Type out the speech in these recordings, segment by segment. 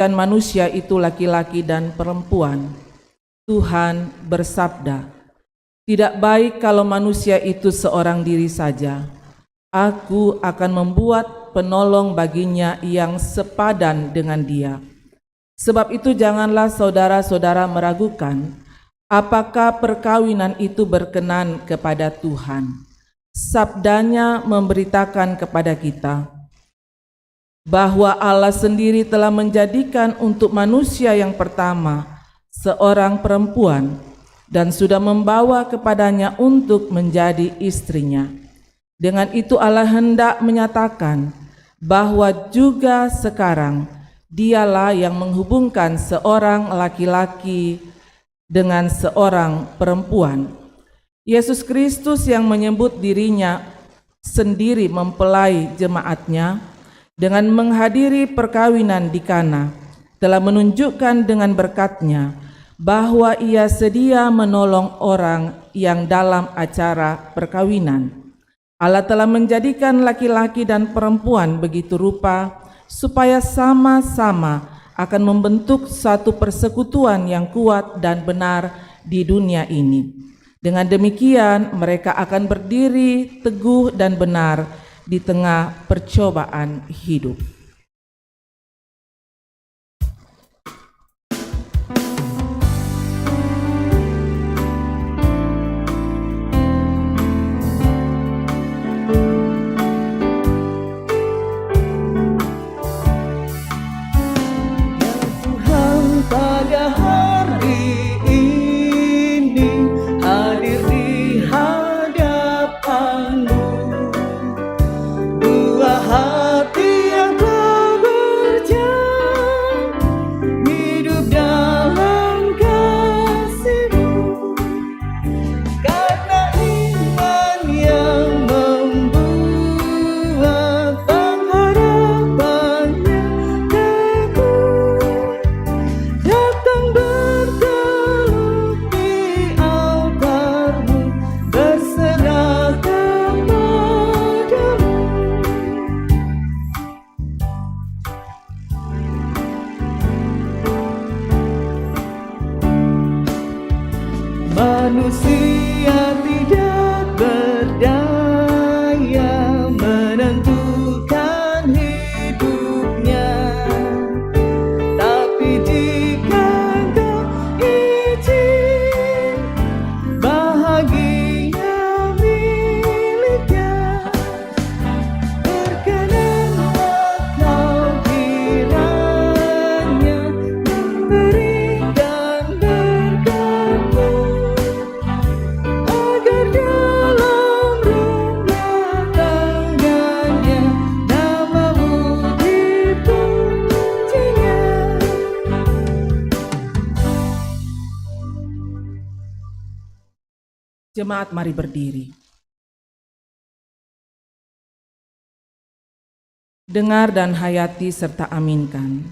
dan manusia itu laki-laki dan perempuan. Tuhan bersabda, "Tidak baik kalau manusia itu seorang diri saja. Aku akan membuat penolong baginya yang sepadan dengan dia." Sebab itu janganlah saudara-saudara meragukan apakah perkawinan itu berkenan kepada Tuhan. Sabdanya memberitakan kepada kita bahwa Allah sendiri telah menjadikan untuk manusia yang pertama seorang perempuan dan sudah membawa kepadanya untuk menjadi istrinya. Dengan itu Allah hendak menyatakan bahwa juga sekarang Dialah yang menghubungkan seorang laki-laki dengan seorang perempuan. Yesus Kristus yang menyebut dirinya sendiri mempelai jemaatnya dengan menghadiri perkawinan di Kana, telah menunjukkan dengan berkat-Nya bahwa Ia sedia menolong orang yang dalam acara perkawinan. Allah telah menjadikan laki-laki dan perempuan begitu rupa supaya sama-sama akan membentuk satu persekutuan yang kuat dan benar di dunia ini. Dengan demikian mereka akan berdiri teguh dan benar di tengah percobaan hidup. Manusia tidak berdaya menentukan hidupnya, tapi jika Kau izin, bahagia miliknya. Berkenanlah Kau kiranya memberikan berkat-Mu, agar dalam rumah tangganya nama-Mu dipujinya. Jemaat, mari berdiri. Dengar dan hayati serta aminkan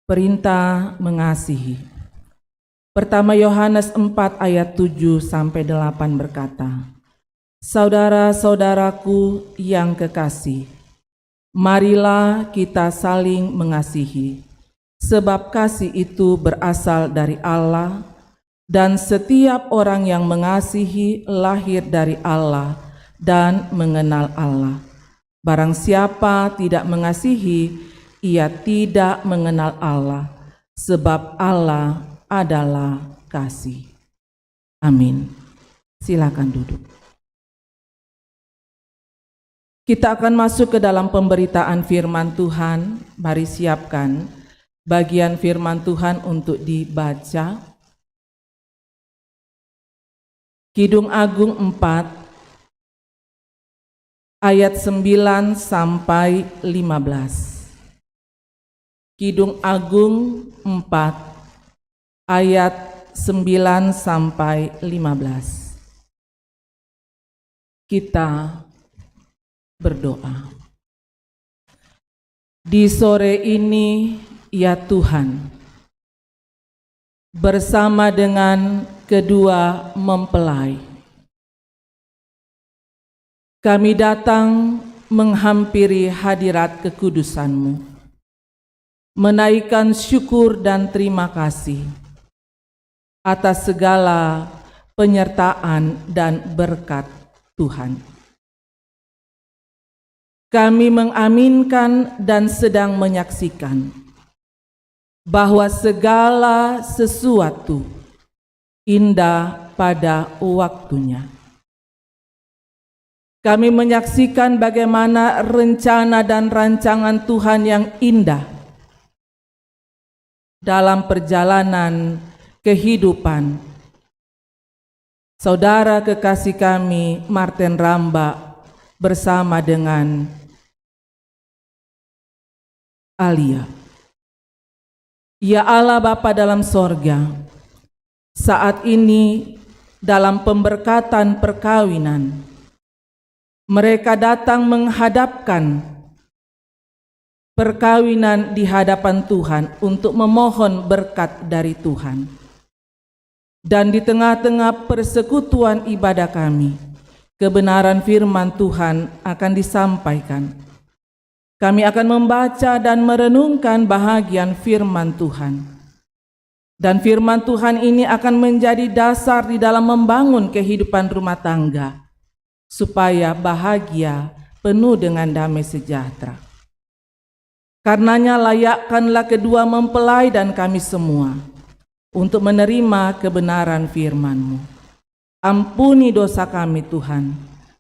perintah mengasihi. Pertama Yohanes 4 ayat 7-8 berkata, "Saudara-saudaraku yang kekasih, marilah kita saling mengasihi, sebab kasih itu berasal dari Allah, dan setiap orang yang mengasihi lahir dari Allah dan mengenal Allah. Barang siapa tidak mengasihi, ia tidak mengenal Allah, sebab Allah adalah kasih." Amin. Silakan duduk. Kita akan masuk ke dalam pemberitaan firman Tuhan. Mari siapkan bagian firman Tuhan untuk dibaca. Kidung Agung 4 ayat 9-15. Kidung Agung 4 ayat 9-15. Kita berdoa. Di sore ini, ya Tuhan, bersama dengan kedua mempelai, kami datang menghampiri hadirat kekudusan-Mu. menaikkan syukur dan terima kasih atas segala penyertaan dan berkat Tuhan. Kami mengaminkan dan sedang menyaksikan bahwa segala sesuatu indah pada waktunya. Kami menyaksikan bagaimana rencana dan rancangan Tuhan yang indah dalam perjalanan kehidupan saudara kekasih kami Martin Ramba bersama dengan Alia. Ya Allah Bapa dalam sorga, saat ini dalam pemberkatan perkawinan, mereka datang menghadapkan perkawinan di hadapan Tuhan untuk memohon berkat dari Tuhan. Dan di tengah-tengah persekutuan ibadah kami, kebenaran firman Tuhan akan disampaikan. Kami akan membaca dan merenungkan bahagian firman Tuhan. Dan firman Tuhan ini akan menjadi dasar di dalam membangun kehidupan rumah tangga, supaya bahagia penuh dengan damai sejahtera. Karenanya layakkanlah kedua mempelai dan kami semua untuk menerima kebenaran firman-Mu. Ampuni dosa kami Tuhan,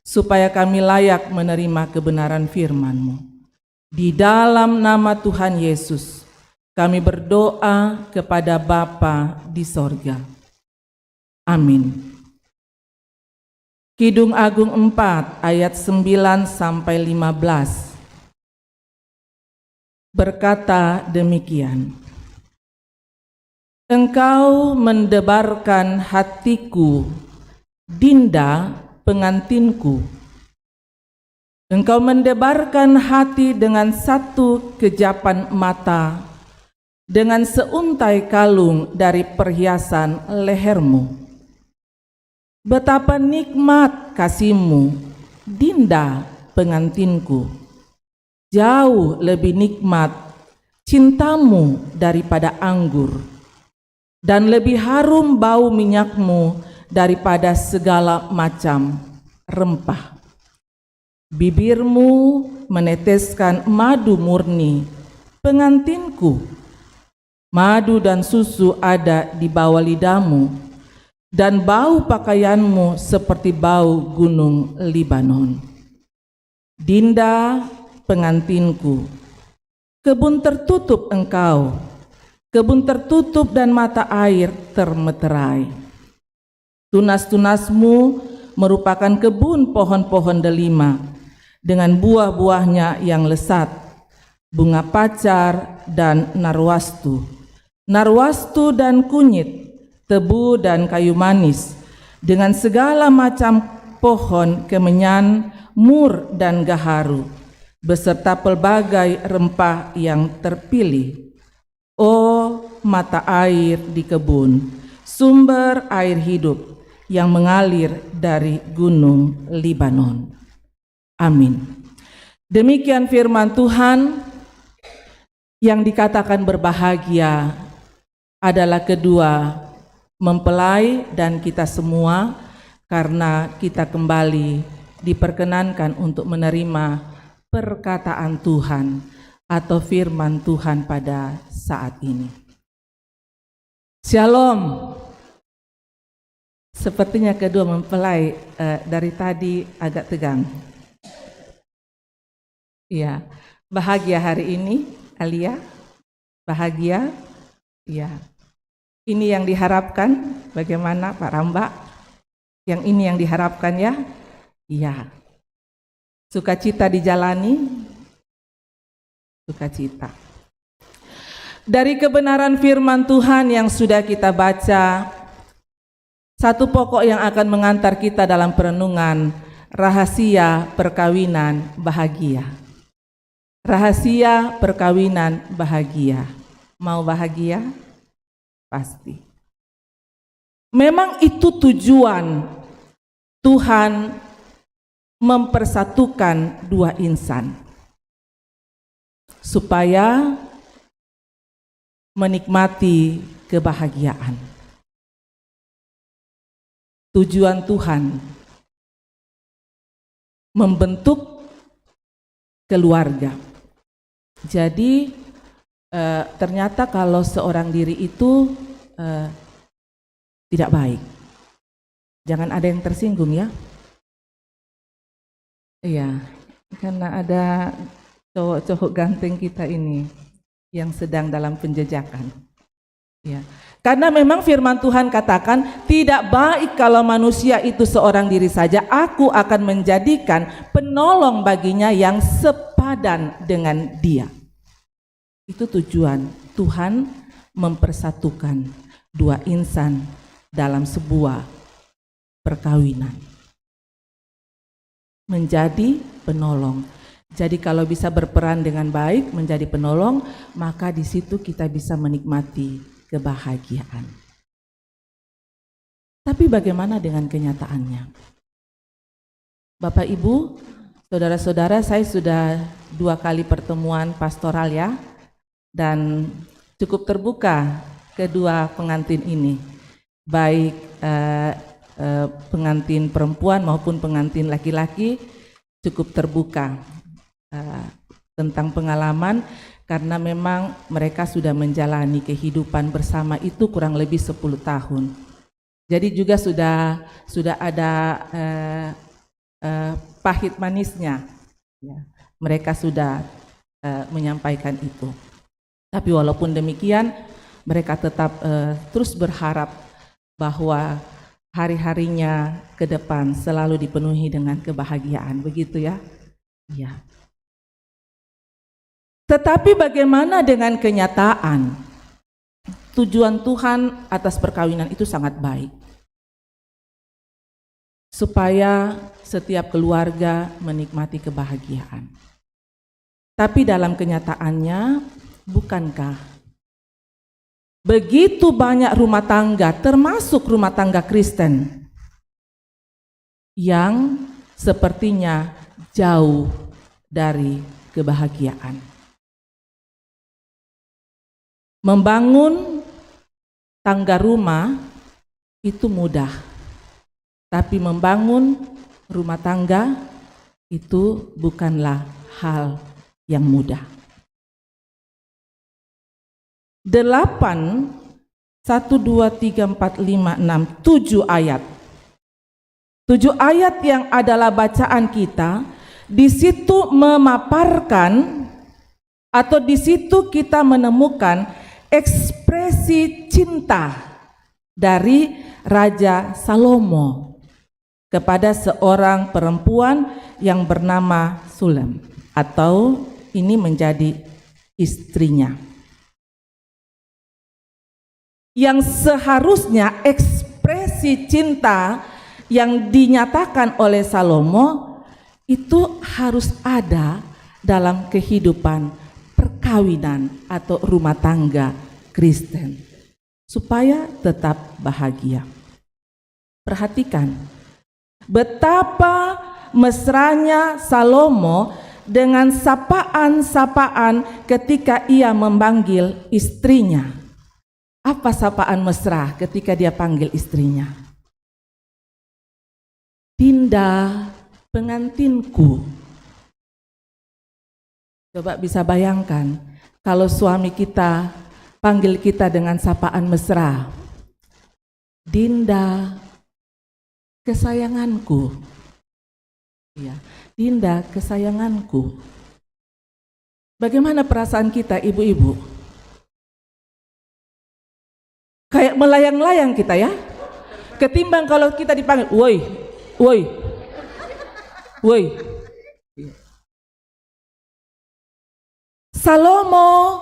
supaya kami layak menerima kebenaran firman-Mu. Di dalam nama Tuhan Yesus, kami berdoa kepada Bapa di sorga. Amin. Kidung Agung 4 ayat 9 sampai 15 berkata demikian. Engkau mendebarkan hatiku, Dinda pengantinku. Engkau mendebarkan hati dengan satu kejapan mata, dengan seuntai kalung dari perhiasan lehermu. Betapa nikmat kasihmu, Dinda pengantinku. Jauh lebih nikmat cintamu daripada anggur, dan lebih harum bau minyakmu daripada segala macam rempah. Bibirmu meneteskan madu murni, pengantinku. Madu dan susu ada di bawah lidahmu, dan bau pakaianmu seperti bau gunung Libanon. Dinda pengantinku, kebun tertutup engkau, kebun tertutup dan mata air termeterai. Tunas-tunasmu merupakan kebun pohon-pohon delima dengan buah-buahnya yang lesat, bunga pacar dan narwastu, narwastu dan kunyit, tebu dan kayu manis, dengan segala macam pohon kemenyan, mur dan gaharu, beserta pelbagai rempah yang terpilih. Oh, mata air di kebun, sumber air hidup yang mengalir dari gunung Libanon. Amin. Demikian firman Tuhan. Yang dikatakan berbahagia adalah kedua mempelai dan kita semua, karena kita kembali diperkenankan untuk menerima perkataan Tuhan atau firman Tuhan pada saat ini. Shalom. Sepertinya kedua mempelai dari tadi agak tegang. Ya, bahagia hari ini, Alia? Bahagia? Ya. Ini yang diharapkan, bagaimana Pak Ramba? Yang ini yang diharapkan ya? Iya. Sukacita dijalani? Sukacita. Dari kebenaran firman Tuhan yang sudah kita baca, satu pokok yang akan mengantar kita dalam perenungan, rahasia perkawinan bahagia. Rahasia perkawinan bahagia. Mau bahagia? Pasti. Memang itu tujuan Tuhan mempersatukan dua insan, supaya menikmati kebahagiaan. Tujuan Tuhan membentuk keluarga. Jadi ternyata kalau seorang diri itu tidak baik. Jangan ada yang tersinggung ya. Iya, karena ada cowok-cowok ganteng kita ini yang sedang dalam penjejakan. Ya. Karena memang firman Tuhan katakan, tidak baik kalau manusia itu seorang diri saja, aku akan menjadikan penolong baginya yang sepadan dengan dia. Itu tujuan Tuhan mempersatukan dua insan dalam sebuah perkawinan. Menjadi penolong. Jadi kalau bisa berperan dengan baik menjadi penolong, maka di situ kita bisa menikmati kebahagiaan. Tapi bagaimana dengan kenyataannya? Bapak Ibu, saudara-saudara, saya sudah 2 kali pertemuan pastoral ya, dan cukup terbuka kedua pengantin ini, baik pengantin perempuan maupun pengantin laki-laki, cukup terbuka tentang pengalaman, karena memang mereka sudah menjalani kehidupan bersama itu kurang lebih 10 tahun. Jadi juga sudah ada pahit manisnya. Ya, mereka sudah menyampaikan itu. Tapi walaupun demikian, mereka tetap terus berharap bahwa hari-harinya ke depan selalu dipenuhi dengan kebahagiaan. Begitu ya? Iya. Tetapi bagaimana dengan kenyataan? Tujuan Tuhan atas perkawinan itu sangat baik. Supaya setiap keluarga menikmati kebahagiaan. Tapi dalam kenyataannya, bukankah begitu banyak rumah tangga, termasuk rumah tangga Kristen, yang sepertinya jauh dari kebahagiaan? Membangun tangga rumah itu mudah, tapi membangun rumah tangga itu bukanlah hal yang mudah. 8, 1, 2, 3, 4, 5, 6, 7 ayat. 7 ayat yang adalah bacaan kita, di situ memaparkan atau di situ kita menemukan ekspresi cinta dari Raja Salomo kepada seorang perempuan yang bernama Sulem, atau ini menjadi istrinya. Yang seharusnya ekspresi cinta yang dinyatakan oleh Salomo itu harus ada dalam kehidupan perkawinan atau rumah tangga Kristen, supaya tetap bahagia. Perhatikan betapa mesranya Salomo dengan sapaan-sapaan ketika ia memanggil istrinya. Apa sapaan mesra ketika dia panggil istrinya? Dinda, pengantinku. Coba bisa bayangkan kalau suami kita panggil kita dengan sapaan mesra. Dinda, kesayanganku. Ya, Dinda, kesayanganku. Bagaimana perasaan kita, ibu-ibu? Kayak melayang-layang kita ya. Ketimbang kalau kita dipanggil, woi, woi, woi. Salomo,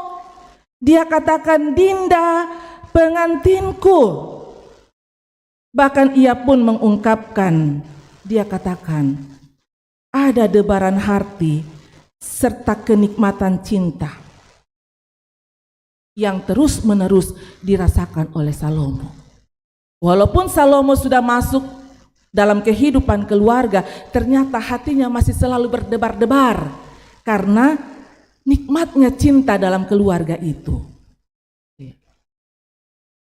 dia katakan, Dinda, pengantinku. Bahkan ia pun mengungkapkan, dia katakan, ada debaran hati serta kenikmatan cinta yang terus-menerus dirasakan oleh Salomo. Walaupun Salomo sudah masuk dalam kehidupan keluarga, ternyata hatinya masih selalu berdebar-debar karena nikmatnya cinta dalam keluarga itu.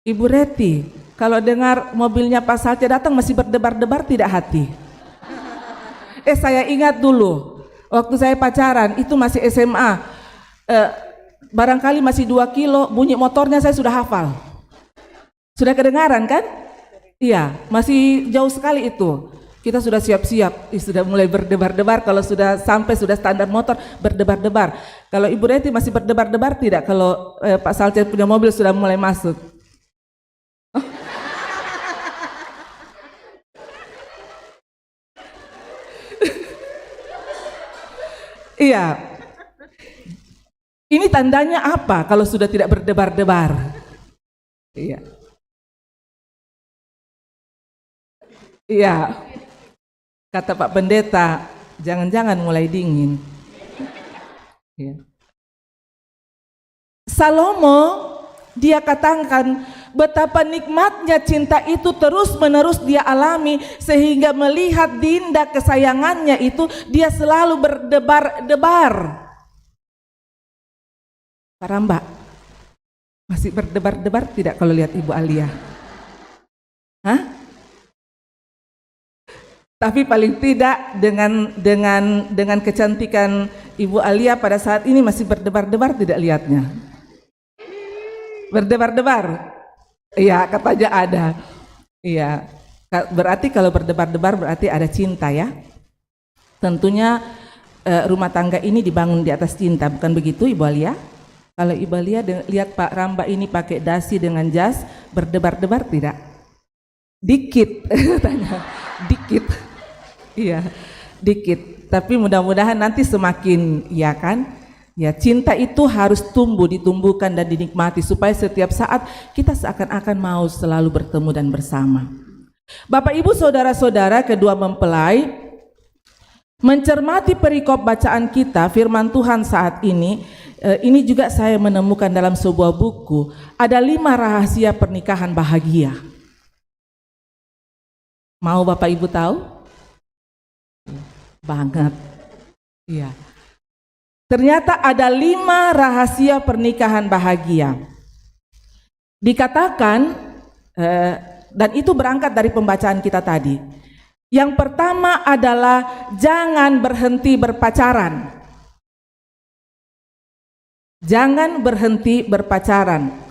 Ibu Reti, kalau dengar mobilnya Pak Salce datang masih berdebar-debar tidak hati? Saya ingat dulu, waktu saya pacaran, itu masih SMA, barangkali masih 2 kilo, bunyi motornya saya sudah hafal. Sudah kedengaran kan? Iya, masih jauh sekali itu. Kita sudah siap-siap, sudah mulai berdebar-debar. Kalau sudah sampai sudah standar motor, berdebar-debar. Kalau Ibu Reti masih berdebar-debar tidak? Kalau Pak Salce punya mobil sudah mulai masuk. Iya. Ini tandanya apa kalau sudah tidak berdebar-debar? Iya. Iya. Kata Pak Pendeta, jangan-jangan mulai dingin. Iya. Salomo dia katakan betapa nikmatnya cinta itu terus-menerus dia alami sehingga melihat Dinda kesayangannya itu dia selalu berdebar-debar. Para Mbak masih berdebar-debar tidak kalau lihat Ibu Alia? Hah? Tapi paling tidak dengan kecantikan Ibu Alia pada saat ini masih berdebar-debar tidak lihatnya? Berdebar-debar. Iya, katanya ada. Iya. Berarti kalau berdebar-debar berarti ada cinta ya. Tentunya rumah tangga ini dibangun di atas cinta, bukan begitu Ibu Alia? Kalau Ibu Alia lihat Pak Ramba ini pakai dasi dengan jas, berdebar-debar tidak? Dikit. Tanya. Dikit. Iya, dikit. Tapi mudah-mudahan nanti semakin, ya kan? Ya, cinta itu harus ditumbuhkan dan dinikmati supaya setiap saat kita seakan-akan mau selalu bertemu dan bersama. Bapak Ibu saudara-saudara kedua mempelai, mencermati perikop bacaan kita firman Tuhan saat ini juga saya menemukan dalam sebuah buku ada 5 rahasia pernikahan bahagia. Mau Bapak Ibu tahu? Banget. Iya. Ternyata ada 5 rahasia pernikahan bahagia. Dikatakan, dan itu berangkat dari pembacaan kita tadi. Yang pertama adalah jangan berhenti berpacaran. Jangan berhenti berpacaran.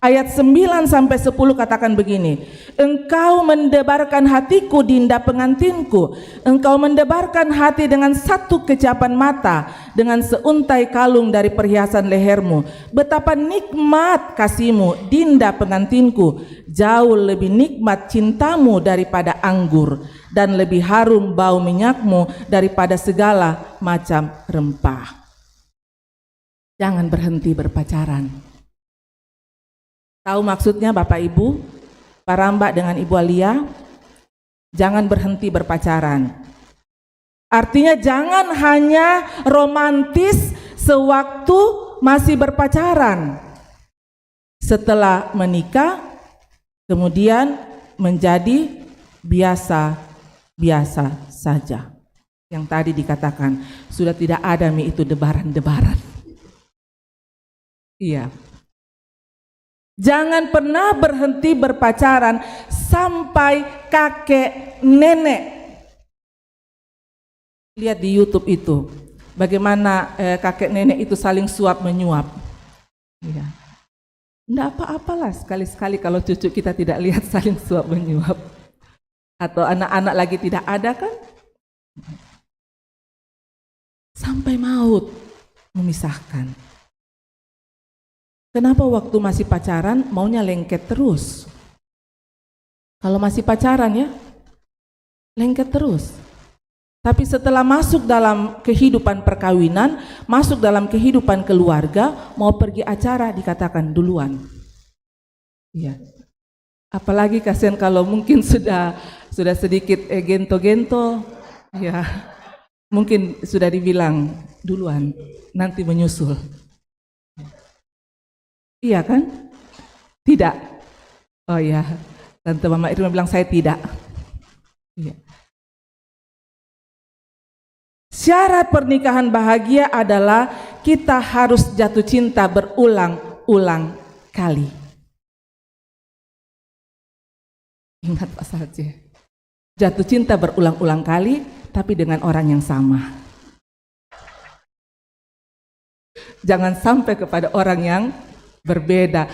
Ayat 9 sampai 10 katakan begini, engkau mendebarkan hatiku Dinda pengantinku, engkau mendebarkan hati dengan satu kejapan mata, dengan seuntai kalung dari perhiasan lehermu. Betapa nikmat kasihmu Dinda pengantinku, jauh lebih nikmat cintamu daripada anggur, dan lebih harum bau minyakmu daripada segala macam rempah. Jangan berhenti berpacaran. Tahu maksudnya Bapak Ibu, Pak Ramba dengan Ibu Alia? Jangan berhenti berpacaran. Artinya jangan hanya romantis sewaktu masih berpacaran. Setelah menikah, kemudian menjadi biasa-biasa saja. Yang tadi dikatakan, sudah tidak ada itu debaran-debaran. Iya. Jangan pernah berhenti berpacaran sampai kakek nenek. Lihat di YouTube itu, bagaimana kakek nenek itu saling suap menyuap. Ya. Enggak apa-apalah sekali-sekali kalau cucu kita tidak lihat saling suap menyuap. Atau anak-anak lagi tidak ada kan? Sampai maut memisahkan. Kenapa waktu masih pacaran maunya lengket terus? Kalau masih pacaran ya, lengket terus. Tapi setelah masuk dalam kehidupan perkawinan, masuk dalam kehidupan keluarga, mau pergi acara dikatakan duluan. Iya. Apalagi kasihan kalau mungkin sudah sedikit gento-gento, ya. Mungkin sudah dibilang duluan, nanti menyusul. Iya kan? Tidak. Oh ya, Tante Mama Irma bilang saya tidak. Iya. Syarat pernikahan bahagia adalah kita harus jatuh cinta berulang-ulang kali. Ingat Pak Salce, jatuh cinta berulang-ulang kali, tapi dengan orang yang sama. Jangan sampai kepada orang yang berbeda.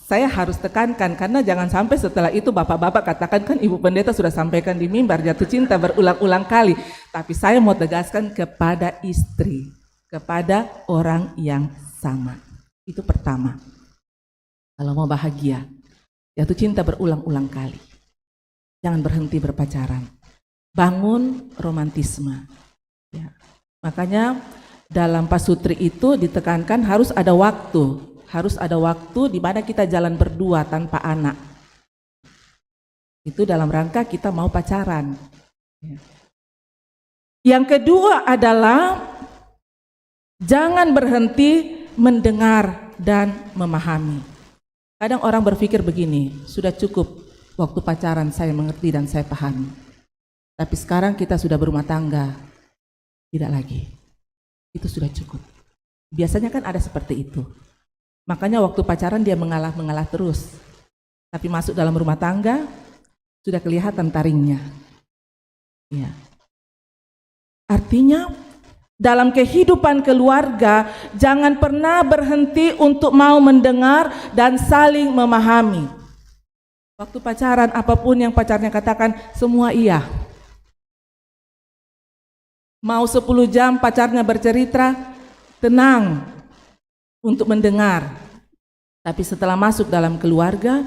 Saya harus tekankan, karena jangan sampai setelah itu bapak-bapak katakan, kan Ibu Pendeta sudah sampaikan di mimbar, jatuh cinta berulang-ulang kali. Tapi saya mau tegaskan kepada istri, kepada orang yang sama. Itu pertama. Kalau mau bahagia, jatuh cinta berulang-ulang kali. Jangan berhenti berpacaran. Bangun romantisme. Ya. Makanya dalam pasutri itu ditekankan harus ada waktu. Harus ada waktu di mana kita jalan berdua tanpa anak. Itu dalam rangka kita mau pacaran. Ya. Yang kedua adalah jangan berhenti mendengar dan memahami. Kadang orang berpikir begini, sudah cukup waktu pacaran saya mengerti dan saya pahami. Tapi sekarang kita sudah berumah tangga, tidak lagi. Itu sudah cukup. Biasanya kan ada seperti itu. Makanya waktu pacaran dia mengalah terus. Tapi masuk dalam rumah tangga, sudah kelihatan taringnya. Ya. Artinya, dalam kehidupan keluarga, jangan pernah berhenti untuk mau mendengar dan saling memahami. Waktu pacaran, apapun yang pacarnya katakan, semua iya. Mau 10 jam pacarnya bercerita, tenang untuk mendengar. Tapi setelah masuk dalam keluarga,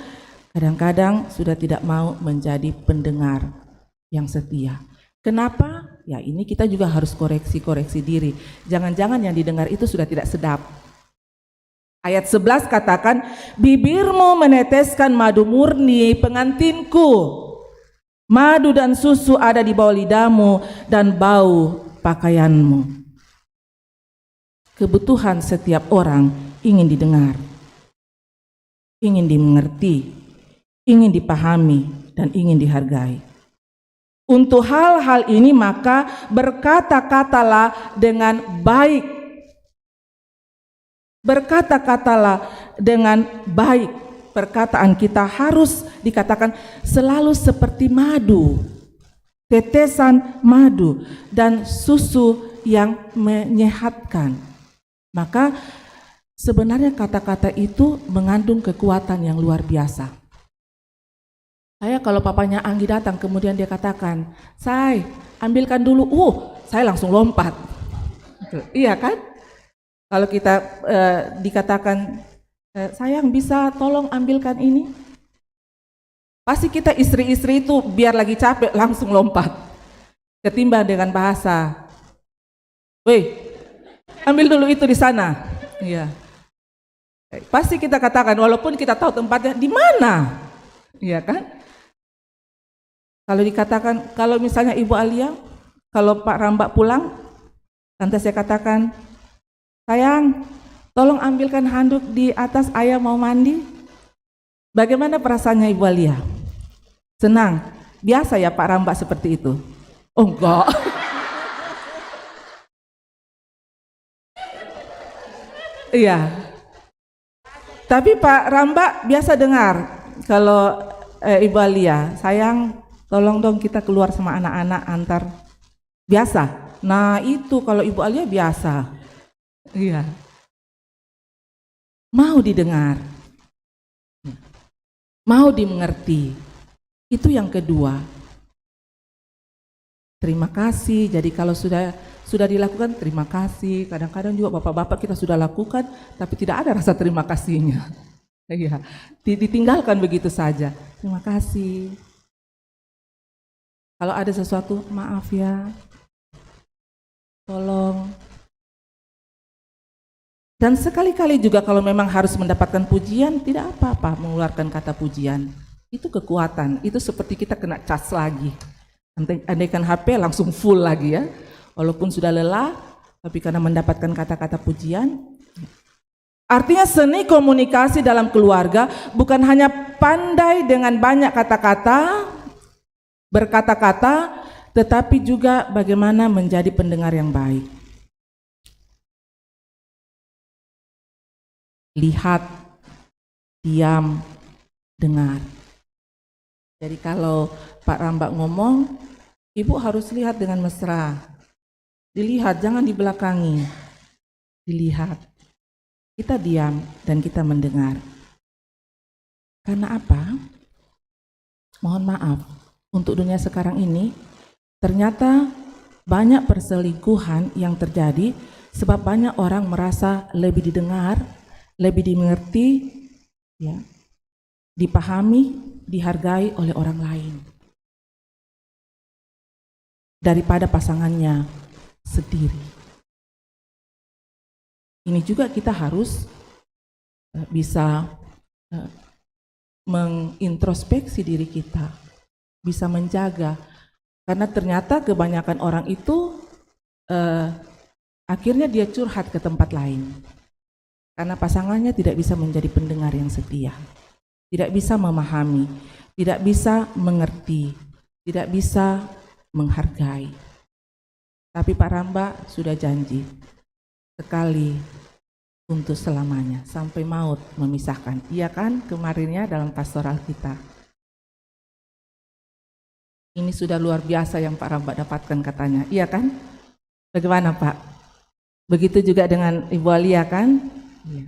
kadang-kadang sudah tidak mau menjadi pendengar yang setia. Kenapa? Ya ini kita juga harus koreksi diri. Jangan-jangan yang didengar itu sudah tidak sedap. Ayat 11 katakan, bibirmu meneteskan madu murni pengantinku. Madu dan susu ada di bawah lidahmu dan bau pakaianmu. Kebutuhan setiap orang ingin didengar, ingin dimengerti, ingin dipahami, dan ingin dihargai. Untuk hal-hal ini maka berkata-katalah dengan baik. Berkata-katalah dengan baik. Perkataan kita harus dikatakan selalu seperti madu, tetesan madu dan susu yang menyehatkan. Maka sebenarnya kata-kata itu mengandung kekuatan yang luar biasa. Saya kalau papanya Anggi datang kemudian dia katakan, "Say, ambilkan dulu." Saya langsung lompat. Iya kan? Kalau kita dikatakan, "Sayang, bisa tolong ambilkan ini?" Pasti kita istri-istri itu biar lagi capek langsung lompat. Ketimbang dengan bahasa, "Weh, ambil dulu itu di sana." Iya. Pasti kita katakan walaupun kita tahu tempatnya di mana. Iya kan? Kalau dikatakan, kalau misalnya Ibu Alia, kalau Pak Ramba pulang, nanti saya katakan, "Sayang, tolong ambilkan handuk di atas, ayah mau mandi." Bagaimana perasaannya Ibu Alia? Senang? Biasa ya Pak Ramba seperti itu? Oh enggak. Iya. Tapi Pak Ramba biasa dengar kalau Ibu Alia, "Sayang, tolong dong kita keluar sama anak-anak antar." Biasa. Nah itu kalau Ibu Alia biasa. Iya. Mau didengar, mau dimengerti. Itu yang kedua. Terima kasih. Jadi kalau sudah dilakukan, terima kasih. Kadang-kadang juga bapak-bapak kita sudah lakukan, tapi tidak ada rasa terima kasihnya. Iya, ditinggalkan begitu saja. Terima kasih. Kalau ada sesuatu, maaf ya, tolong. Dan sekali-kali juga kalau memang harus mendapatkan pujian, tidak apa-apa mengeluarkan kata pujian. Itu kekuatan, itu seperti kita kena cas lagi. Andaikan HP langsung full lagi ya. Walaupun sudah lelah, tapi karena mendapatkan kata-kata pujian. Artinya seni komunikasi dalam keluarga bukan hanya pandai dengan banyak kata-kata, berkata-kata, tetapi juga bagaimana menjadi pendengar yang baik. Lihat, diam, dengar. Jadi kalau Pak Rambak ngomong, Ibu harus lihat dengan mesra. Dilihat, jangan dibelakangi. Dilihat. Kita diam dan kita mendengar. Karena apa? Mohon maaf, untuk dunia sekarang ini, ternyata banyak perselingkuhan yang terjadi sebab banyak orang merasa lebih didengar, lebih dimengerti, ya, dipahami, dihargai oleh orang lain daripada pasangannya sendiri. Ini juga kita harus bisa mengintrospeksi diri kita, bisa menjaga, karena ternyata kebanyakan orang itu akhirnya dia curhat ke tempat lain karena pasangannya tidak bisa menjadi pendengar yang setia, tidak bisa memahami, tidak bisa mengerti, tidak bisa menghargai. Tapi Pak Rambak sudah janji sekali untuk selamanya, sampai maut memisahkan. Iya kan kemarinnya dalam pastoral kita. Ini sudah luar biasa yang Pak Rambak dapatkan katanya. Iya kan? Bagaimana Pak? Begitu juga dengan Ibu Alia kan? Iya.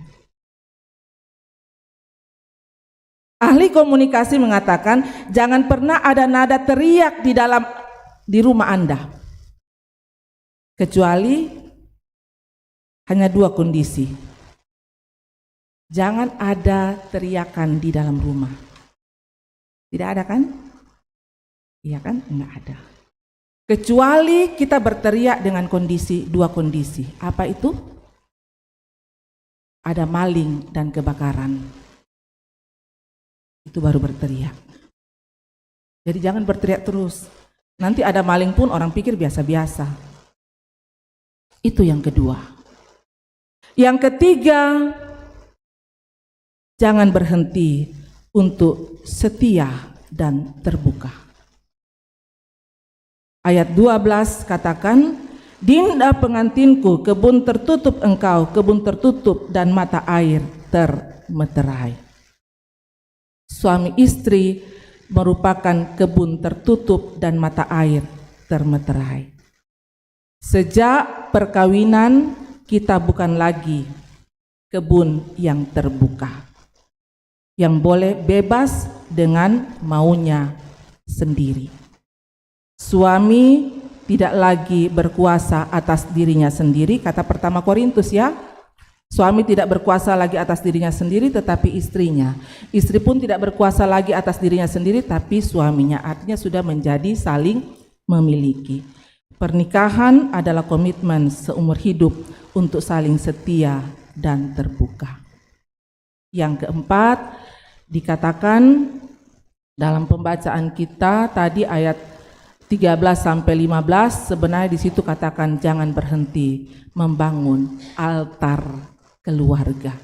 Ahli komunikasi mengatakan jangan pernah ada nada teriak di rumah Anda. Kecuali hanya dua kondisi. Jangan ada teriakan di dalam rumah. Tidak ada kan? Iya kan? Enggak ada. Kecuali kita berteriak dengan dua kondisi. Apa itu? Ada maling dan kebakaran. Itu baru berteriak. Jadi jangan berteriak terus. Nanti ada maling pun orang pikir biasa-biasa. Itu yang kedua. Yang ketiga, jangan berhenti untuk setia dan terbuka. Ayat 12 katakan, Dinda pengantinku, kebun tertutup engkau, kebun tertutup dan mata air termeterai. Suami istri merupakan kebun tertutup dan mata air termeterai. Sejak perkawinan kita bukan lagi kebun yang terbuka, yang boleh bebas dengan maunya sendiri. Suami tidak lagi berkuasa atas dirinya sendiri, kata pertama Korintus ya. Suami tidak berkuasa lagi atas dirinya sendiri tetapi istrinya. Istri pun tidak berkuasa lagi atas dirinya sendiri tapi suaminya. Artinya sudah menjadi saling memiliki. Pernikahan adalah komitmen seumur hidup untuk saling setia dan terbuka. Yang keempat, dikatakan dalam pembacaan kita tadi ayat 13 sampai 15, sebenarnya di situ katakan jangan berhenti membangun altar keluarga.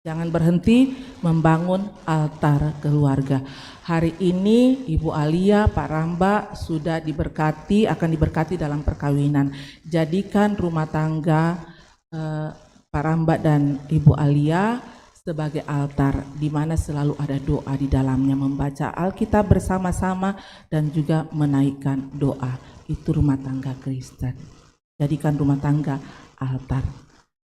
Jangan berhenti membangun altar keluarga. Hari ini Ibu Alia, Pak Rambak sudah diberkati, akan diberkati dalam perkawinan. Jadikan rumah tangga Pak Rambak dan Ibu Alia sebagai altar di mana selalu ada doa di dalamnya, membaca Alkitab bersama-sama dan juga menaikkan doa. Itu rumah tangga Kristen. Jadikan rumah tangga altar.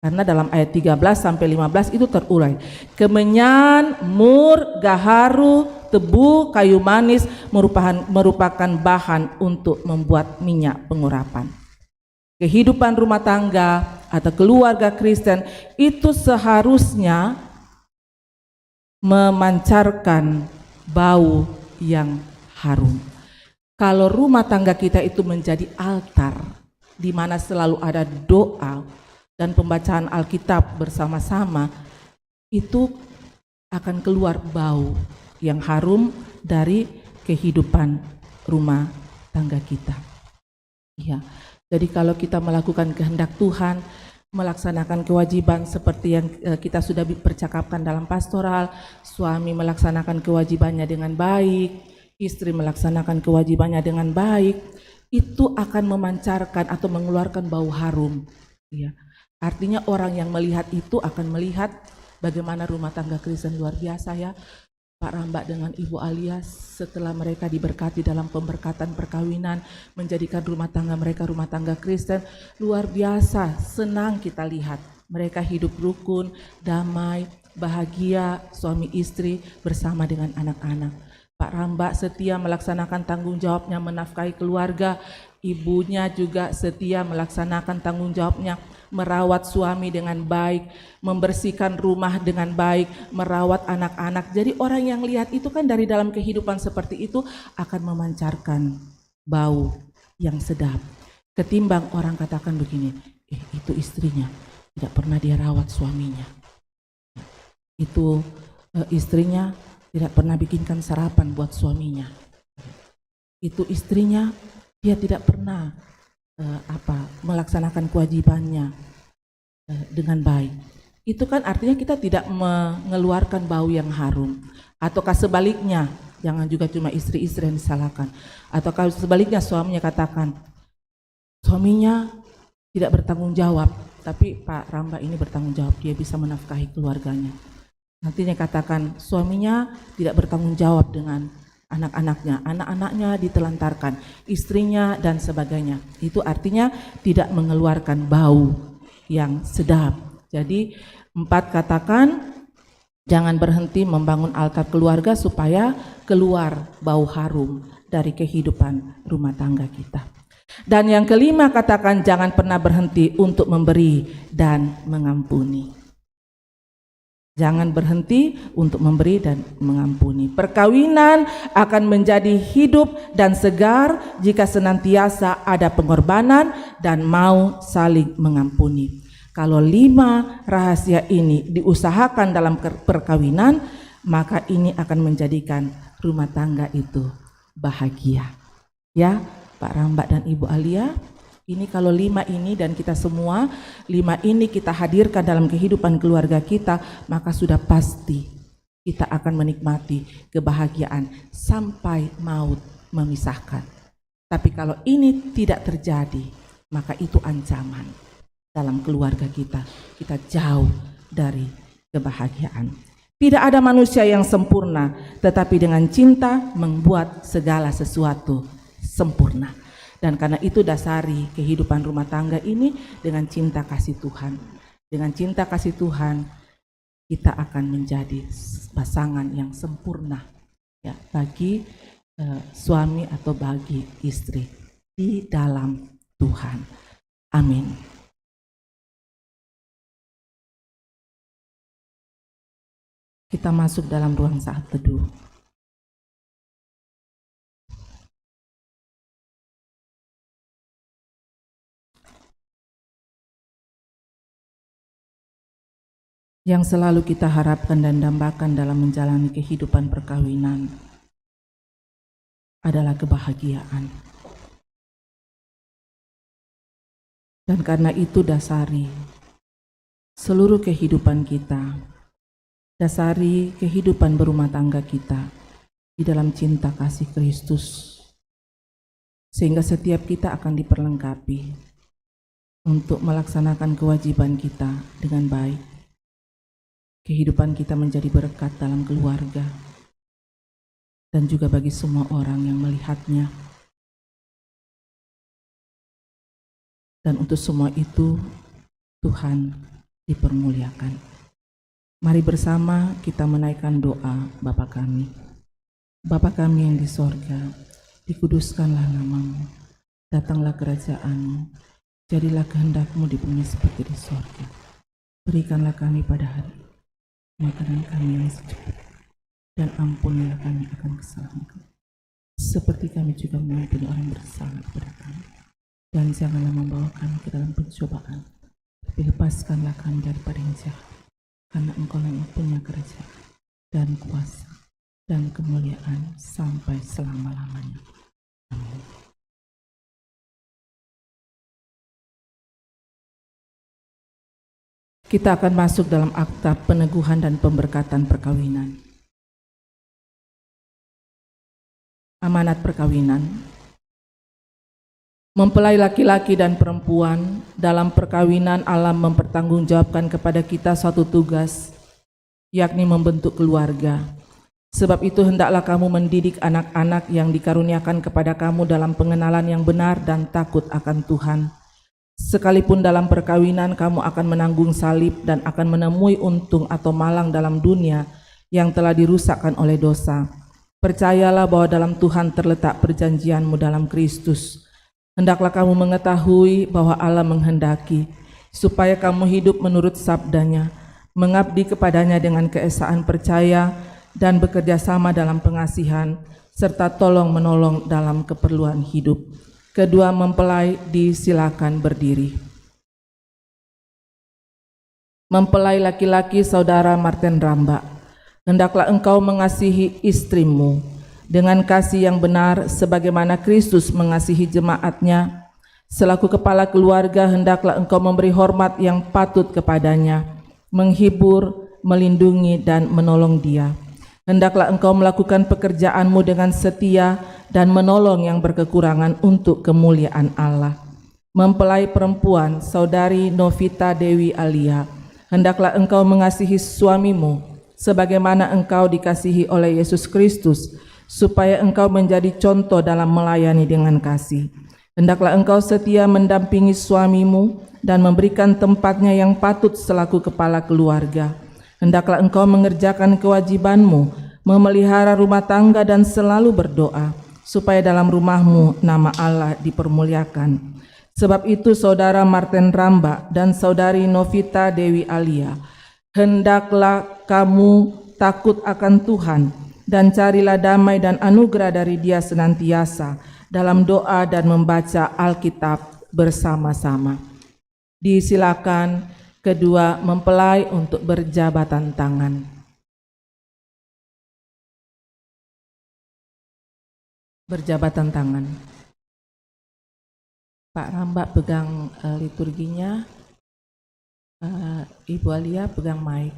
Karena dalam ayat 13 sampai 15 itu terurai. Kemenyan, mur, gaharu, tebu, kayu manis merupakan bahan untuk membuat minyak pengurapan. Kehidupan rumah tangga atau keluarga Kristen itu seharusnya memancarkan bau yang harum. Kalau rumah tangga kita itu menjadi altar di mana selalu ada doa dan pembacaan Alkitab bersama-sama, itu akan keluar bau yang harum dari kehidupan rumah tangga kita. Ya, jadi kalau kita melakukan kehendak Tuhan, melaksanakan kewajiban seperti yang kita sudah percakapkan dalam pastoral, suami melaksanakan kewajibannya dengan baik, istri melaksanakan kewajibannya dengan baik, itu akan memancarkan atau mengeluarkan bau harum. Ya. Artinya orang yang melihat itu akan melihat bagaimana rumah tangga Kristen luar biasa ya. Pak Ramba dengan Ibu Alia setelah mereka diberkati dalam pemberkatan perkawinan, menjadikan rumah tangga mereka rumah tangga Kristen, luar biasa, senang kita lihat. Mereka hidup rukun, damai, bahagia, suami istri bersama dengan anak-anak. Pak Ramba setia melaksanakan tanggung jawabnya menafkahi keluarga, ibunya juga setia melaksanakan tanggung jawabnya merawat suami dengan baik, membersihkan rumah dengan baik, merawat anak-anak. Jadi orang yang lihat itu kan dari dalam kehidupan seperti itu akan memancarkan bau yang sedap. Ketimbang orang katakan begini, itu istrinya, tidak pernah dia rawat suaminya. Itu istrinya tidak pernah bikinkan sarapan buat suaminya. Itu istrinya, dia tidak pernah melaksanakan kewajibannya dengan baik. Itu kan artinya kita tidak mengeluarkan bau yang harum. Ataukah sebaliknya, jangan juga cuma istri-istri yang disalahkan. Ataukah sebaliknya suaminya katakan, suaminya tidak bertanggung jawab, tapi Pak Ramba ini bertanggung jawab, dia bisa menafkahi keluarganya. Nantinya katakan suaminya tidak bertanggung jawab dengan anak-anaknya ditelantarkan, istrinya dan sebagainya. Itu artinya tidak mengeluarkan bau yang sedap. Jadi 4 katakan, jangan berhenti membangun altar keluarga supaya keluar bau harum dari kehidupan rumah tangga kita. Dan yang kelima katakan, jangan pernah berhenti untuk memberi dan mengampuni. Jangan berhenti untuk memberi dan mengampuni. Perkawinan akan menjadi hidup dan segar jika senantiasa ada pengorbanan dan mau saling mengampuni. Kalau 5 rahasia ini diusahakan dalam perkawinan, maka ini akan menjadikan rumah tangga itu bahagia. Ya, Pak Ramba dan Ibu Alia, ini kalau 5 ini dan kita semua 5 ini kita hadirkan dalam kehidupan keluarga kita, maka sudah pasti kita akan menikmati kebahagiaan sampai maut memisahkan. Tapi kalau ini tidak terjadi, maka itu ancaman dalam keluarga kita. Kita jauh dari kebahagiaan. Tidak ada manusia yang sempurna, tetapi dengan cinta membuat segala sesuatu sempurna. Dan karena itu dasari kehidupan rumah tangga ini dengan cinta kasih Tuhan. Dengan cinta kasih Tuhan kita akan menjadi pasangan yang sempurna ya, bagi suami atau bagi istri di dalam Tuhan. Amin. Kita masuk dalam ruang saat teduh. Yang selalu kita harapkan dan dambakan dalam menjalani kehidupan perkawinan adalah kebahagiaan. Dan karena itu dasari seluruh kehidupan kita, dasari kehidupan berumah tangga kita di dalam cinta kasih Kristus, sehingga setiap kita akan diperlengkapi untuk melaksanakan kewajiban kita dengan baik. Kehidupan kita menjadi berkat dalam keluarga dan juga bagi semua orang yang melihatnya. Dan untuk semua itu Tuhan dipermuliakan. Mari bersama kita menaikkan doa Bapa kami. Bapa kami yang di sorga, dikuduskanlah namamu, datanglah kerajaanmu, jadilah kehendak-Mu di bumi seperti di sorga. Berikanlah kami pada hari makanan kami yang secukupnya, dan ampunilah kami akan kesalahan kami, seperti kami juga mengampuni orang bersalah kepada kami. Dan janganlah membawa kami ke dalam pencobaan, tapi lepaskanlah kami daripada yang jahat, karena Engkau yang punya kerajaan dan kuasa dan kemuliaan sampai selama-lamanya. Amin. Kita akan masuk dalam akta peneguhan dan pemberkatan perkawinan. Amanat perkawinan. Mempelai laki-laki dan perempuan dalam perkawinan Allah mempertanggungjawabkan kepada kita suatu tugas, yakni membentuk keluarga Sebab itu hendaklah kamu mendidik anak-anak yang dikaruniakan kepada kamu dalam pengenalan yang benar dan takut akan Tuhan. Sekalipun dalam perkawinan kamu akan menanggung salib dan akan menemui untung atau malang dalam dunia yang telah dirusakkan oleh dosa. Percayalah bahwa dalam Tuhan terletak perjanjianmu dalam Kristus. Hendaklah kamu mengetahui bahwa Allah menghendaki supaya kamu hidup menurut sabdanya, mengabdi kepadanya dengan keesaan percaya dan bekerja sama dalam pengasihan, serta tolong-menolong dalam keperluan hidup. Kedua mempelai disilakan berdiri. Mempelai laki-laki saudara Martin Ramba, hendaklah engkau mengasihi istrimu dengan kasih yang benar sebagaimana Kristus mengasihi jemaatnya. Selaku kepala keluarga hendaklah engkau memberi hormat yang patut kepadanya, menghibur, melindungi dan menolong dia. Hendaklah engkau melakukan pekerjaanmu dengan setia dan menolong yang berkekurangan untuk kemuliaan Allah. Mempelai perempuan, saudari Novita Dewi Alia, hendaklah engkau mengasihi suamimu sebagaimana engkau dikasihi oleh Yesus Kristus, supaya engkau menjadi contoh dalam melayani dengan kasih. Hendaklah engkau setia mendampingi suamimu dan memberikan tempatnya yang patut selaku kepala keluarga. Hendaklah engkau mengerjakan kewajibanmu, memelihara rumah tangga dan selalu berdoa, supaya dalam rumahmu nama Allah dipermuliakan. Sebab itu saudara Martin Ramba dan saudari Novita Dewi Alia, hendaklah kamu takut akan Tuhan dan carilah damai dan anugerah dari Dia senantiasa dalam doa dan membaca Alkitab bersama-sama. Disilakan kedua mempelai untuk berjabatan tangan. Berjabatan tangan. Pak Ramba pegang liturginya, Ibu Alia pegang mic.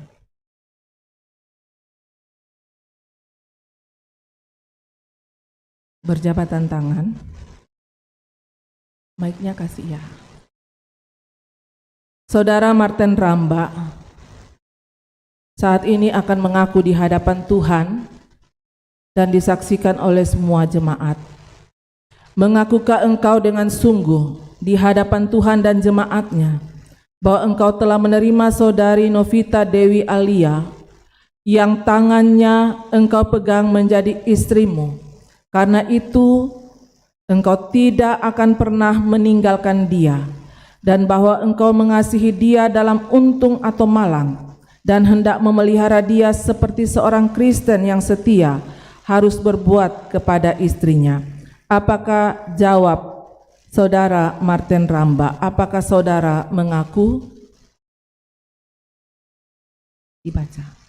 Berjabatan tangan. Mic-nya kasih ya. Saudara Martin Ramba saat ini akan mengaku di hadapan Tuhan dan disaksikan oleh semua jemaat. Mengakukah engkau dengan sungguh di hadapan Tuhan dan jemaatnya bahwa engkau telah menerima saudari Novita Dewi Alia yang tangannya engkau pegang menjadi istrimu? Karena itu engkau tidak akan pernah meninggalkan dia, dan bahwa engkau mengasihi dia dalam untung atau malang, dan hendak memelihara dia seperti seorang Kristen yang setia harus berbuat kepada istrinya. Apakah jawab saudara Martin Ramba? Apakah saudara mengaku? Dibaca.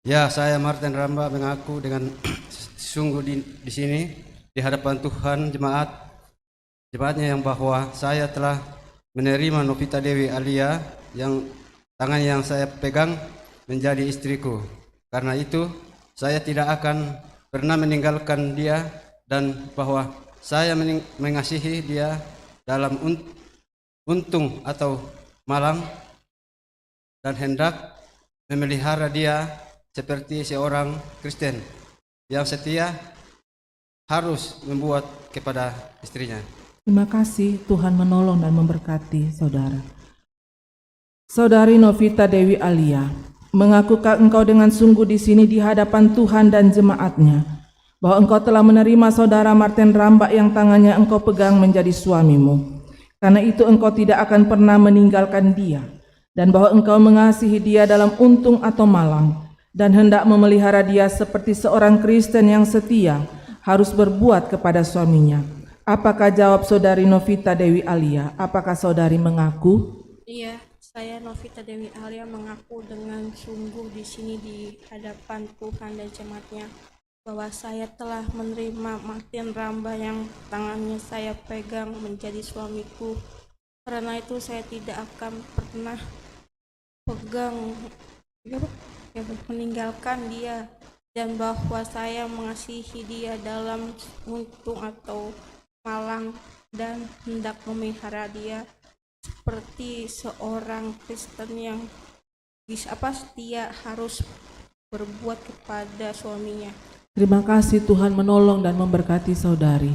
Ya, saya Martin Ramba mengaku dengan sungguh di sini di hadapan Tuhan jemaatnya yang bahwa saya telah menerima Novita Dewi Alia yang tangan yang saya pegang menjadi istriku. Karena itu saya tidak akan pernah meninggalkan dia dan bahwa saya mengasihi dia dalam untung atau malang dan hendak memelihara dia seperti seorang Kristen yang setia harus membuat kepada istrinya. Terima kasih, Tuhan menolong dan memberkati saudara. Saudari Novita Dewi Alia, mengakukah engkau dengan sungguh di sini di hadapan Tuhan dan jemaatnya bahwa engkau telah menerima saudara Martin Ramba yang tangannya engkau pegang menjadi suamimu? Karena itu engkau tidak akan pernah meninggalkan dia, dan bahwa engkau mengasihi dia dalam untung atau malang, dan hendak memelihara dia seperti seorang Kristen yang setia harus berbuat kepada suaminya. Apakah jawab saudari Novita Dewi Alia? Apakah saudari mengaku? Iya, saya Novita Dewi Alia mengaku dengan sungguh di sini di hadapan Tuhan dan jemaatnya bahwa saya telah menerima Martin Ramba yang tangannya saya pegang menjadi suamiku. Karena itu saya tidak akan pernah meninggalkan dia, dan bahwa saya mengasihi dia dalam untung atau cemerlang dan hendak memelihara dia seperti seorang Kristen yang setia harus berbuat kepada suaminya. Terima kasih Tuhan menolong dan memberkati saudari.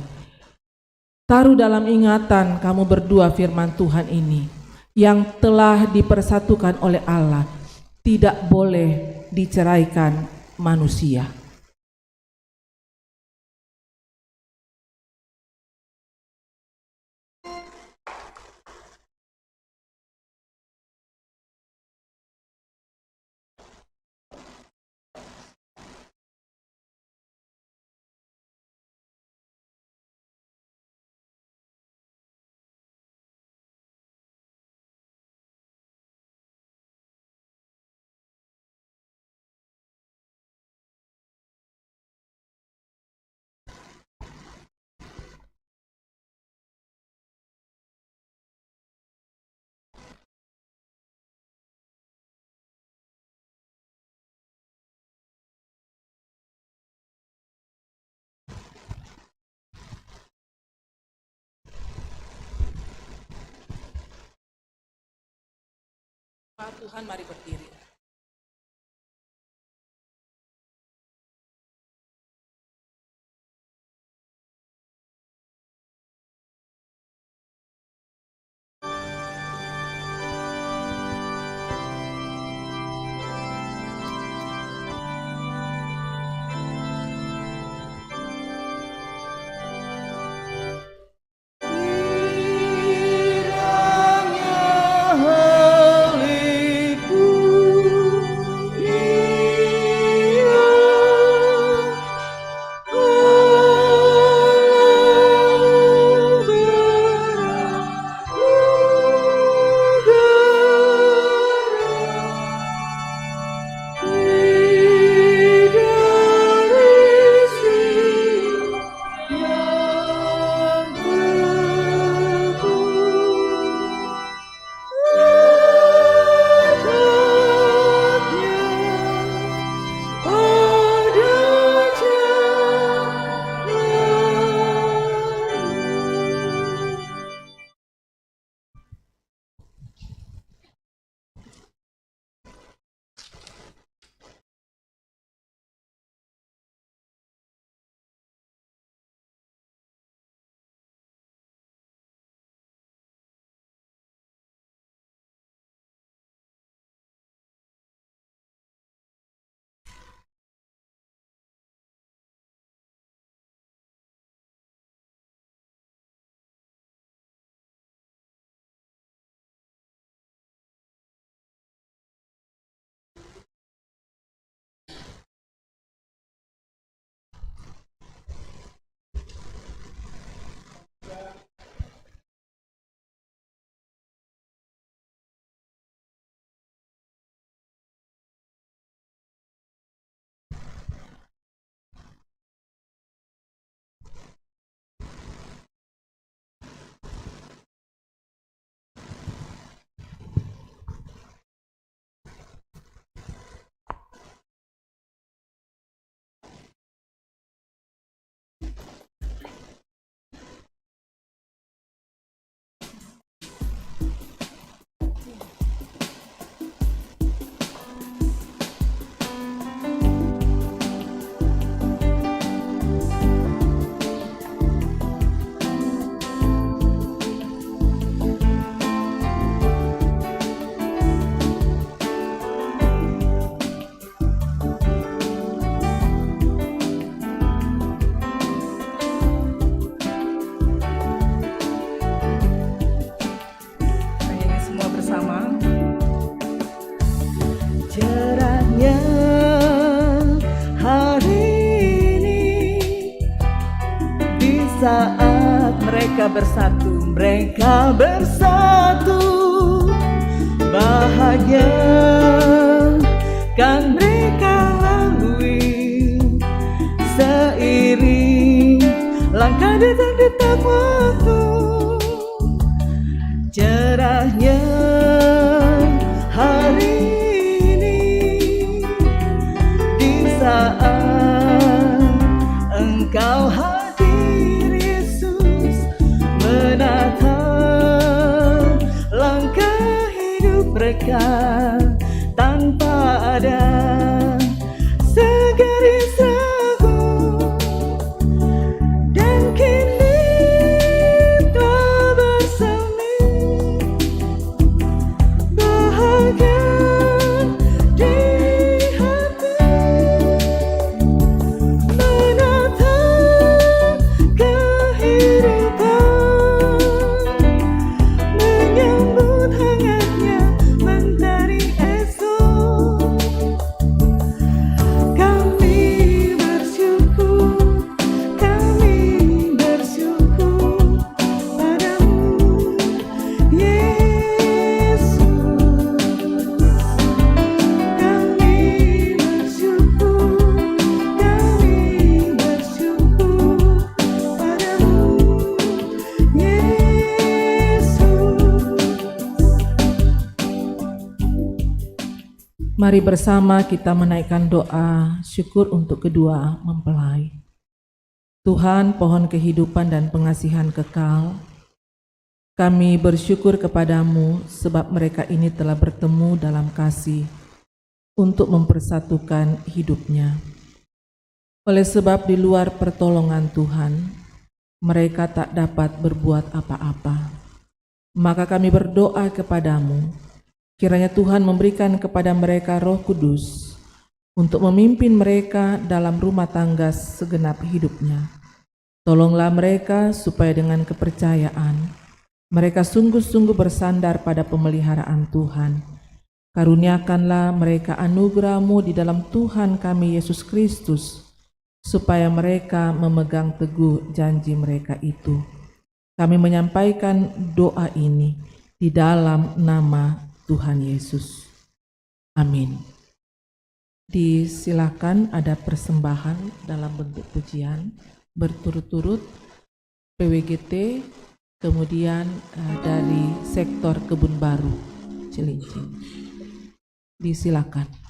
Taruh dalam ingatan kamu berdua firman Tuhan ini, yang telah dipersatukan oleh Allah tidak boleh diceraikan manusia. Tuhan, mari berdiri. saat mereka bersatu, bahagia kan mereka lalui seiring langkah detak-detak waktu. Cerahnya hari ini di saat Engkau hadir Yesus, menikah tanpa ada segaris ragu, dan kini telah bersemi bahagia di hati, menatap kehidupan, menyambut hangatnya mentari esok. Kami bersyukur padamu, Yesus. Kami bersyukur padamu, Yesus. Mari bersama kita menaikkan doa syukur untuk kedua mempelai. Tuhan, pohon kehidupan dan pengasihan kekal, kami bersyukur kepadamu sebab mereka ini telah bertemu dalam kasih untuk mempersatukan hidupnya. Oleh sebab di luar pertolongan Tuhan, mereka tak dapat berbuat apa-apa. Maka kami berdoa kepadamu, kiranya Tuhan memberikan kepada mereka Roh Kudus untuk memimpin mereka dalam rumah tangga segenap hidupnya. Tolonglah mereka supaya dengan kepercayaan mereka sungguh-sungguh bersandar pada pemeliharaan Tuhan. Karuniakanlah mereka anugerah-Mu di dalam Tuhan kami Yesus Kristus, supaya mereka memegang teguh janji mereka itu. Kami menyampaikan doa ini di dalam nama Tuhan Yesus. Amin. Disilakan ada persembahan dalam bentuk pujian berturut-turut PWGT, kemudian dari sektor Kebun Baru Cilincing. Disilakan.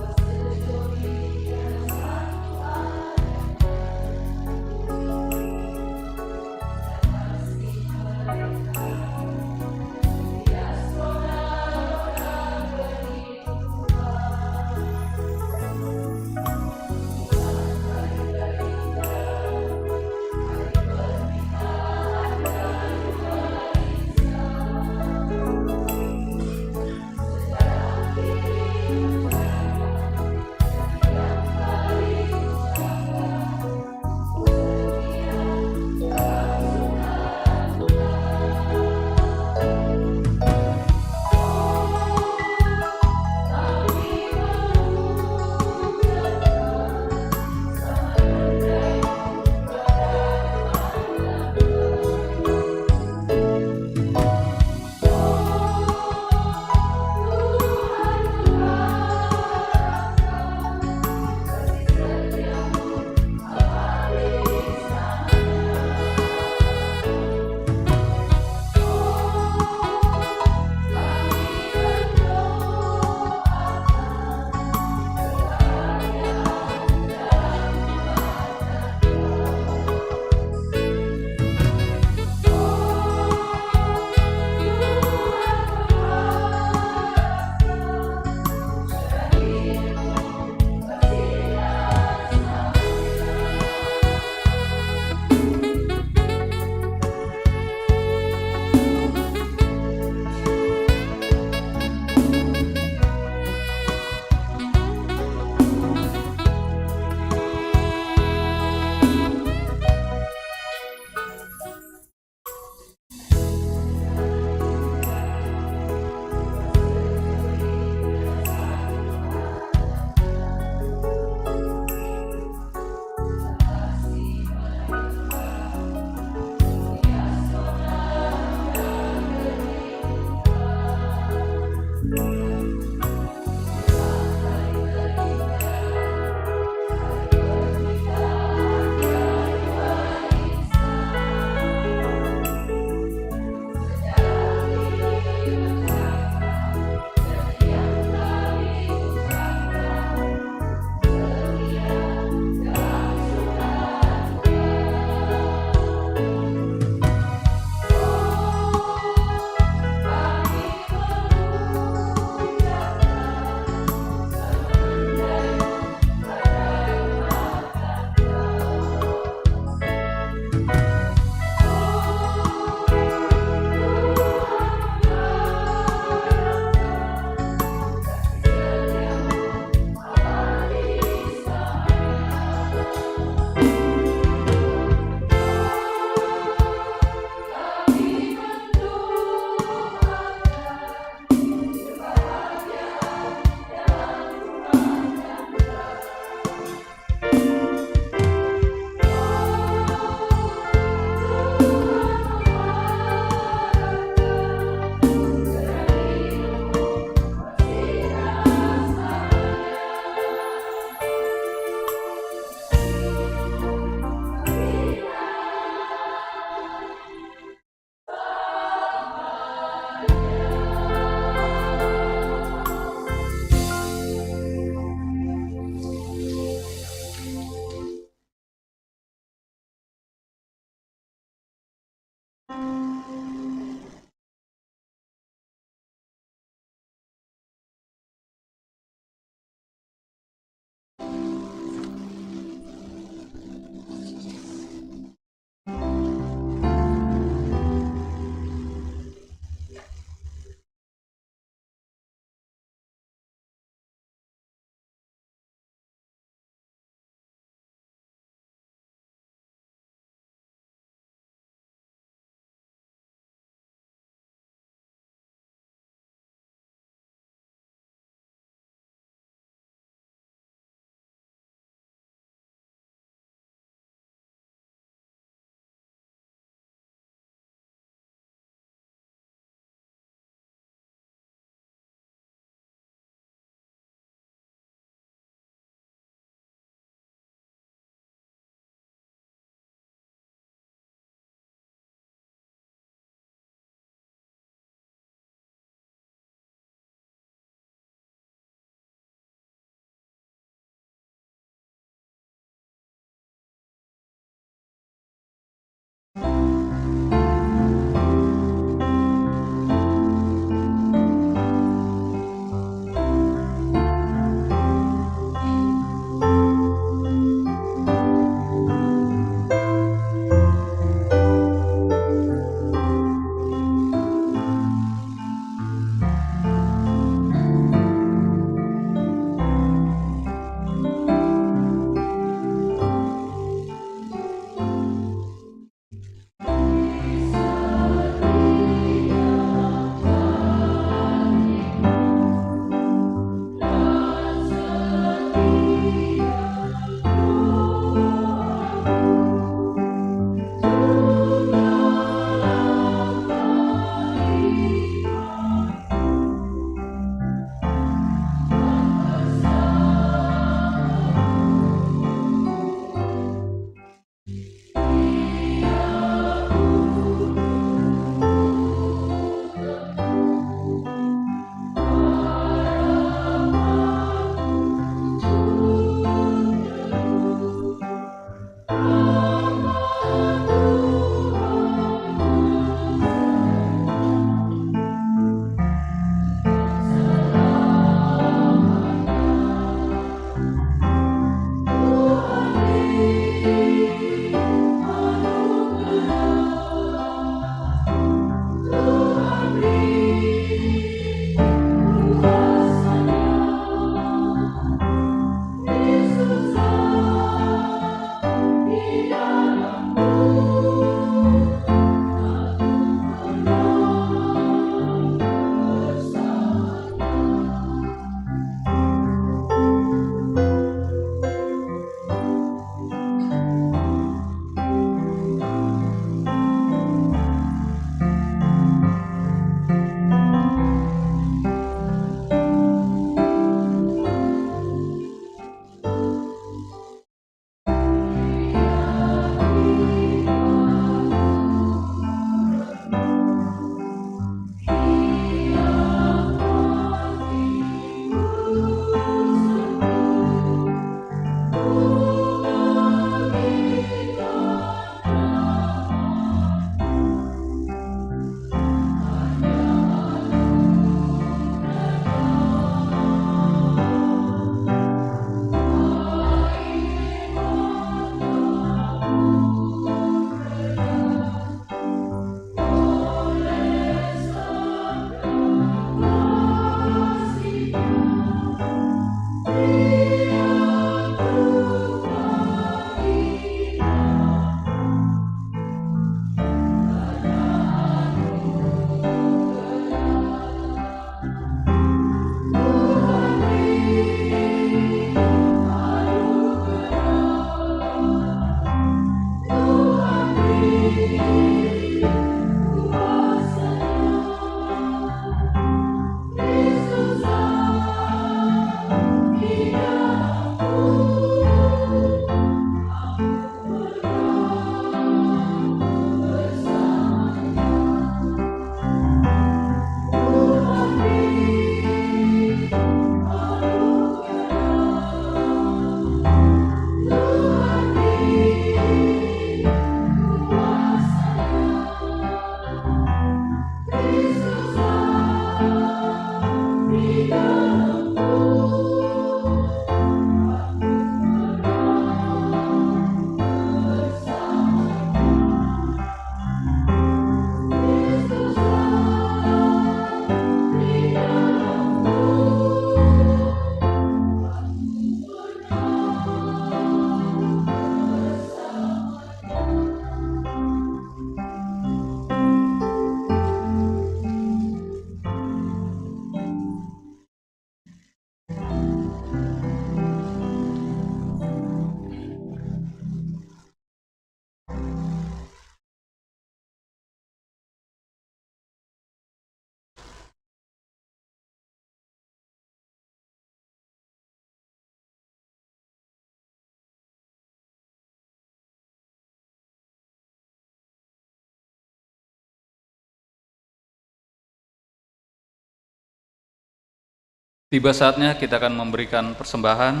Tiba saatnya kita akan memberikan persembahan.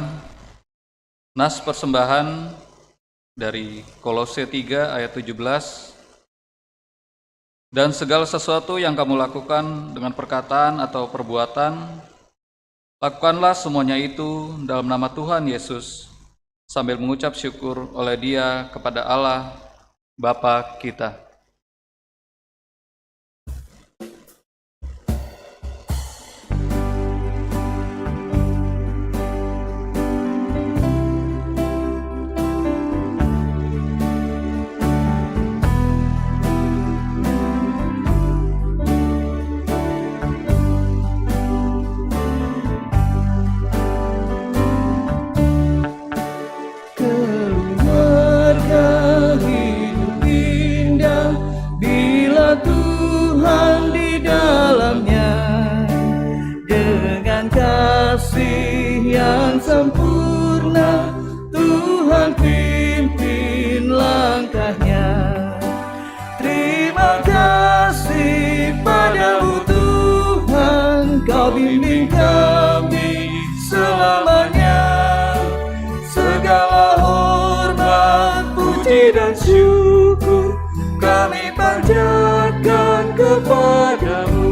Nas persembahan dari Kolose 3 ayat 17. Dan segala sesuatu yang kamu lakukan dengan perkataan atau perbuatan, lakukanlah semuanya itu dalam nama Tuhan Yesus, sambil mengucap syukur oleh Dia kepada Allah Bapa kita. Keluarga hidup indah bila Tuhan di dalamnya, dengan kasih yang sempurna Tuhan pimpin langkahnya. Terima kasih padamu Tuhan, Kau bimbing kami selamanya. Segala hormat, puji dan syukur kami panjatkan kepadamu.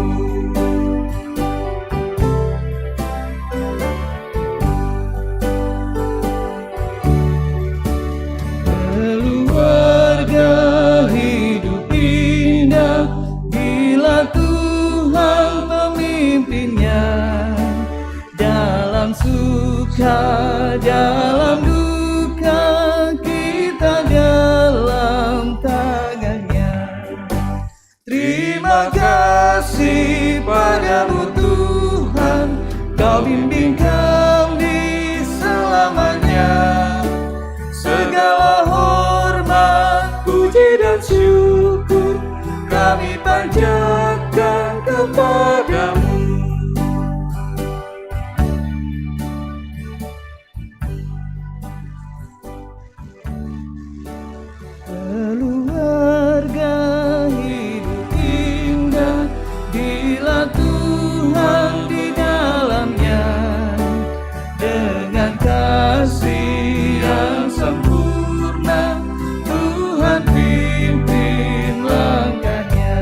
Keluarga hidup indah bila Tuhan memimpinnya, dalam suka, dalam duka, kita dalam tangannya. Terima kasih padamu Tuhan, Kau bimbing kami selamanya. Segala hormat, puji dan syukur kami panjatkan kepadamu. Keluarga hidup indah bila Tuhan di dalamnya, dengan kasih yang sempurna Tuhan pimpin langkahnya.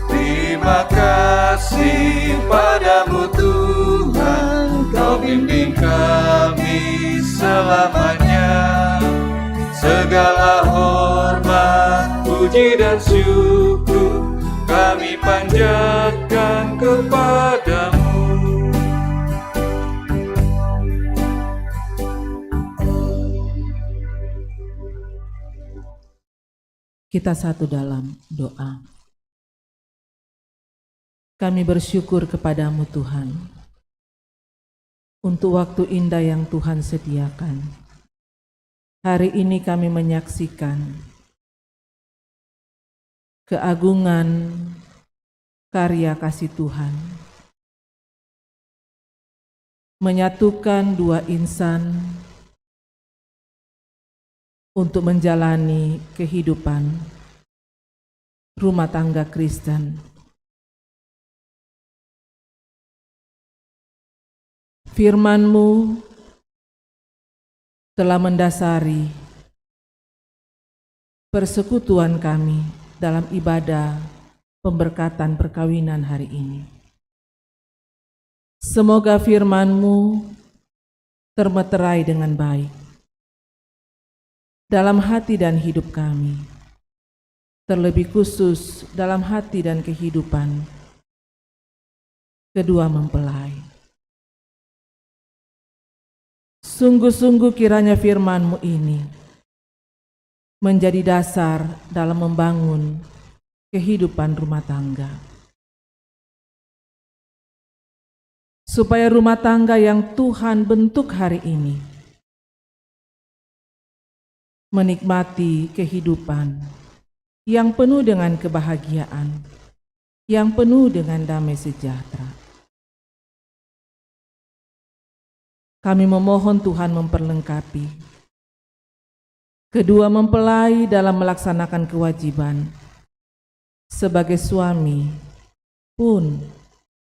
Terima kasih padamu Tuhan, Kau bimbing kami selamanya. Segala hormat, puji dan syukur kami panjatkan kepadamu. Kita satu dalam doa. Kami bersyukur kepadamu Tuhan, untuk waktu indah yang Tuhan sediakan. Hari ini kami menyaksikan keagungan karya kasih Tuhan, menyatukan dua insan untuk menjalani kehidupan rumah tangga Kristen. Firman-Mu telah mendasari persekutuan kami dalam ibadah pemberkatan perkawinan hari ini. Semoga firman-Mu termeterai dengan baik dalam hati dan hidup kami, terlebih khusus dalam hati dan kehidupan kedua mempelai. Sungguh-sungguh kiranya firman-Mu ini menjadi dasar dalam membangun kehidupan rumah tangga, supaya rumah tangga yang Tuhan bentuk hari ini menikmati kehidupan yang penuh dengan kebahagiaan, yang penuh dengan damai sejahtera. Kami memohon Tuhan memperlengkapi kedua mempelai dalam melaksanakan kewajiban sebagai suami pun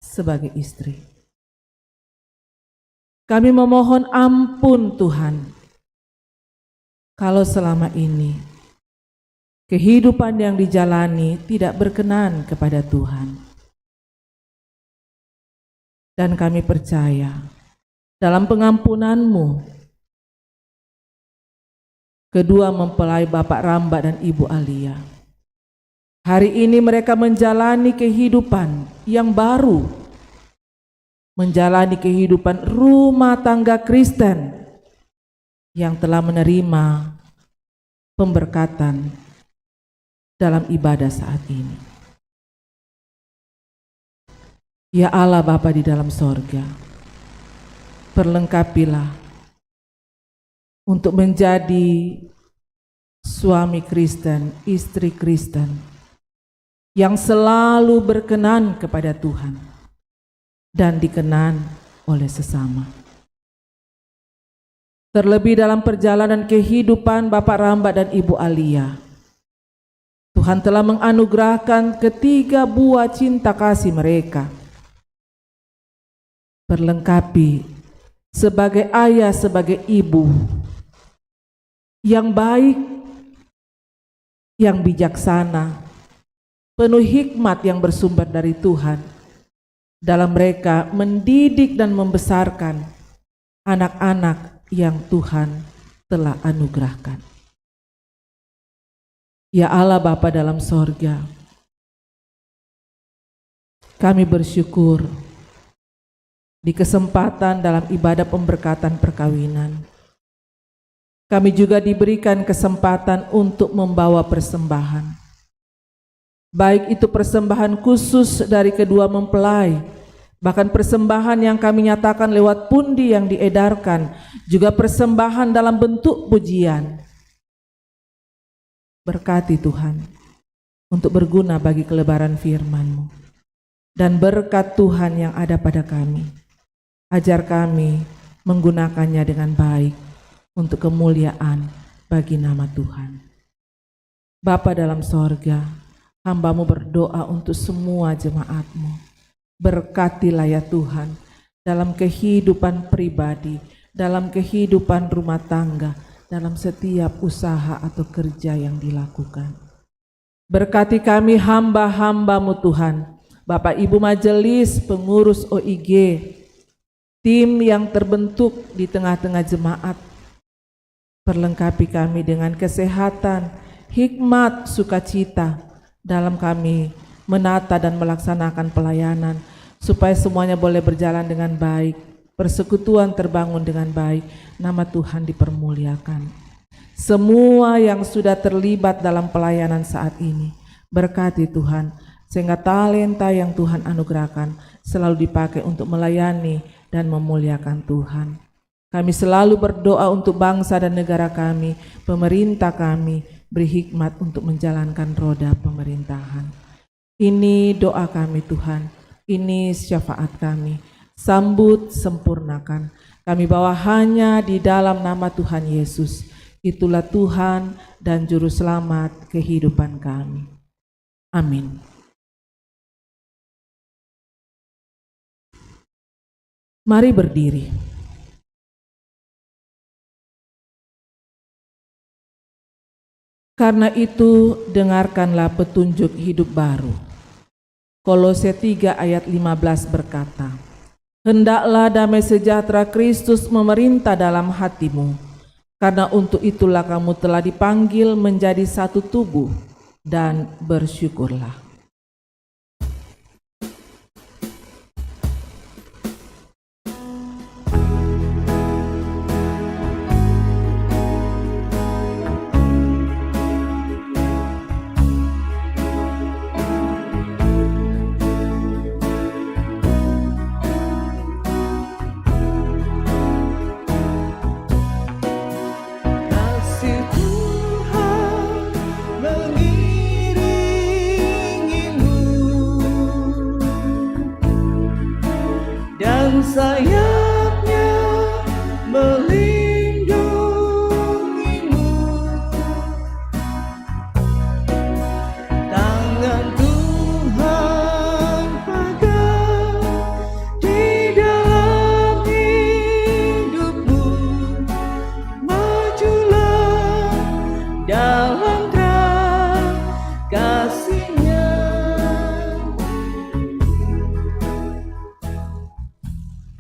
sebagai istri. Kami memohon ampun Tuhan, kalau selama ini kehidupan yang dijalani tidak berkenan kepada Tuhan. Dan kami percaya dalam pengampunan-Mu, kedua mempelai Bapak Ramba dan Ibu Alia, hari ini mereka menjalani kehidupan yang baru, menjalani kehidupan rumah tangga Kristen yang telah menerima pemberkatan dalam ibadah saat ini. Ya Allah Bapa di dalam sorga, perlengkapilah untuk menjadi suami Kristen, istri Kristen yang selalu berkenan kepada Tuhan dan dikenan oleh sesama. Terlebih dalam perjalanan kehidupan Bapak Ramba dan Ibu Alia, Tuhan telah menganugerahkan ketiga buah cinta kasih mereka. Perlengkapi sebagai ayah, sebagai ibu yang baik, yang bijaksana, penuh hikmat yang bersumber dari Tuhan dalam mereka mendidik dan membesarkan anak-anak yang Tuhan telah anugerahkan. Ya Allah Bapa dalam sorga, kami bersyukur di kesempatan dalam ibadah pemberkatan perkawinan. Kami juga diberikan kesempatan untuk membawa persembahan. Baik itu persembahan khusus dari kedua mempelai, bahkan persembahan yang kami nyatakan lewat pundi yang diedarkan, juga persembahan dalam bentuk pujian. Berkati Tuhan untuk berguna bagi kelebaran firman-Mu, dan berkat Tuhan yang ada pada kami. Ajar kami menggunakannya dengan baik untuk kemuliaan bagi nama Tuhan. Bapa dalam sorga, hamba-Mu berdoa untuk semua jemaat-Mu. Berkatilah ya Tuhan dalam kehidupan pribadi, dalam kehidupan rumah tangga, dalam setiap usaha atau kerja yang dilakukan. Berkati kami hamba-hamba-Mu Tuhan, Bapak Ibu Majelis, pengurus OIG, tim yang terbentuk di tengah-tengah jemaat. Perlengkapi kami dengan kesehatan, hikmat, sukacita dalam kami menata dan melaksanakan pelayanan, supaya semuanya boleh berjalan dengan baik, persekutuan terbangun dengan baik, nama Tuhan dipermuliakan. Semua yang sudah terlibat dalam pelayanan saat ini, berkati Tuhan, sehingga talenta yang Tuhan anugerahkan selalu dipakai untuk melayani dan memuliakan Tuhan. Kami selalu berdoa untuk bangsa dan negara kami, pemerintah kami, beri hikmat untuk menjalankan roda pemerintahan. Ini doa kami Tuhan, ini syafaat kami, sambut sempurnakan. Kami bawa hanya di dalam nama Tuhan Yesus, itulah Tuhan dan Juru Selamat kehidupan kami. Amin. Mari berdiri. Karena itu dengarkanlah petunjuk hidup baru. Kolose 3 ayat 15 berkata, hendaklah damai sejahtera Kristus memerintah dalam hatimu, karena untuk itulah kamu telah dipanggil menjadi satu tubuh, dan bersyukurlah. Kasih Tuhan mengiringi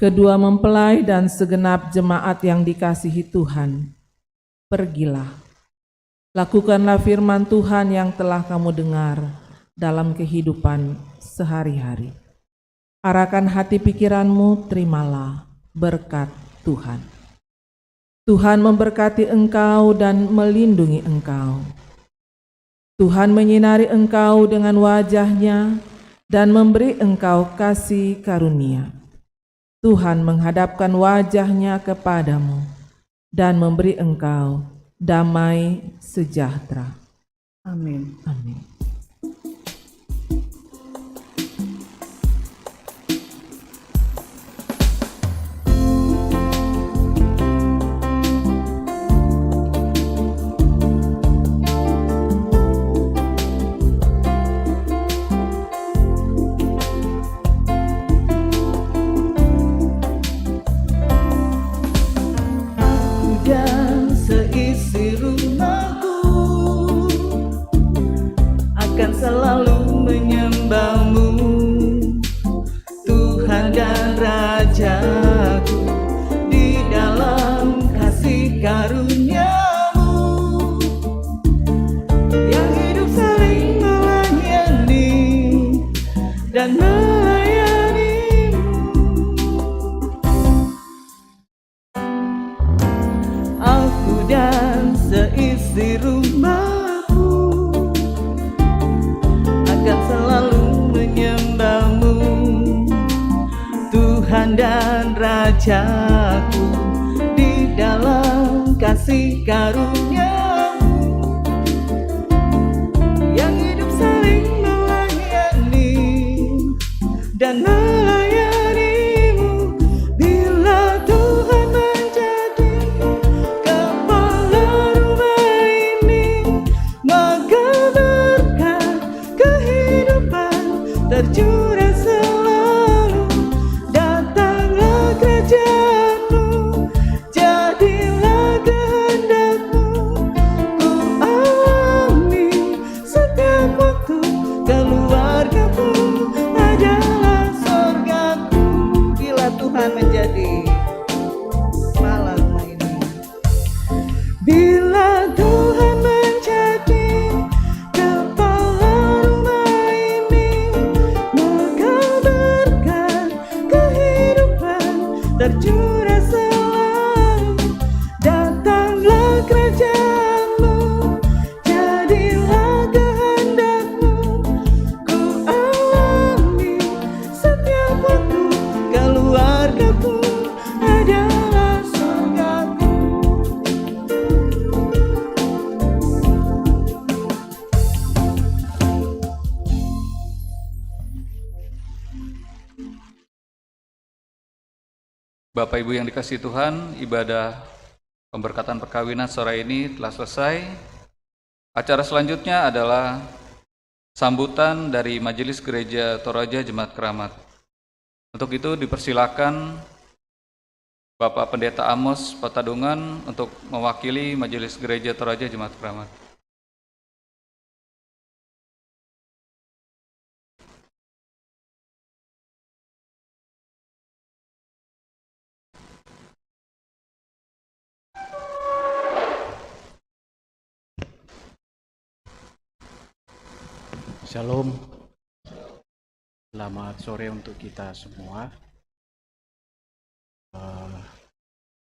kedua mempelai dan segenap jemaat yang dikasihi Tuhan, pergilah, lakukanlah firman Tuhan yang telah kamu dengar dalam kehidupan sehari-hari. Arahkan hati pikiranmu, terimalah berkat Tuhan. Tuhan memberkati engkau dan melindungi engkau. Tuhan menyinari engkau dengan wajah-Nya dan memberi engkau kasih karunia. Tuhan menghadapkan wajah-Nya kepadamu dan memberi engkau damai sejahtera. Amin. Amin. Dan seisi rumahku akan selalu menyembah-Mu, Tuhan dan Rajaku, di dalam kasih karunia-Mu yang hidup saling melayani dan melayani-Mu. Aku dan seisi rumahku akan selalu menyembah-Mu, Tuhan dan Rajaku, di dalam kasih karunia-Mu yang hidup saling melayani dan melayani-Mu. Bila Tuhan menjadi kepala rumah ini, maka berkat kehidupan tercurah selalu. Datanglah kerajaan-Mu, jadilah kehendak-Mu. Ku alami setiap waktu, keluarga-Ku adalah surga-Ku. Bila Tuhan menjadi kepala rumah ini, bila Tuhan menjadi kepala rumah ini, maka berkat kehidupan tercurah selalu. Datanglah kerajaan-Mu, jadilah kehendak-Mu. Ku alami setiap waktu, keluarga-Ku adalah surga-Ku. Bapak Ibu yang dikasihi Tuhan, ibadah pemberkatan perkawinan sore ini telah selesai. Acara selanjutnya adalah sambutan dari Majelis Gereja Toraja Jemaat Keramat. Untuk itu dipersilakan Bapak Pendeta Amos Patadungan untuk mewakili Majelis Gereja Toraja Jemaat Keramat. Shalom, selamat sore untuk kita semua.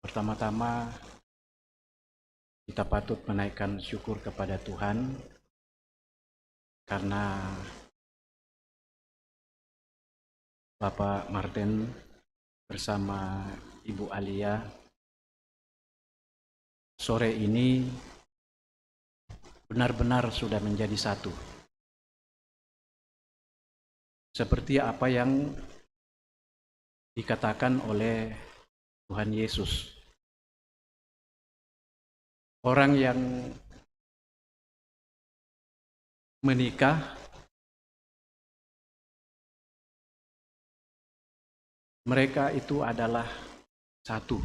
Pertama-tama kita patut menaikkan syukur kepada Tuhan karena Bapak Martin bersama Ibu Alia sore ini benar-benar sudah menjadi satu. Seperti apa yang dikatakan oleh Tuhan Yesus. Orang yang menikah, mereka itu adalah satu.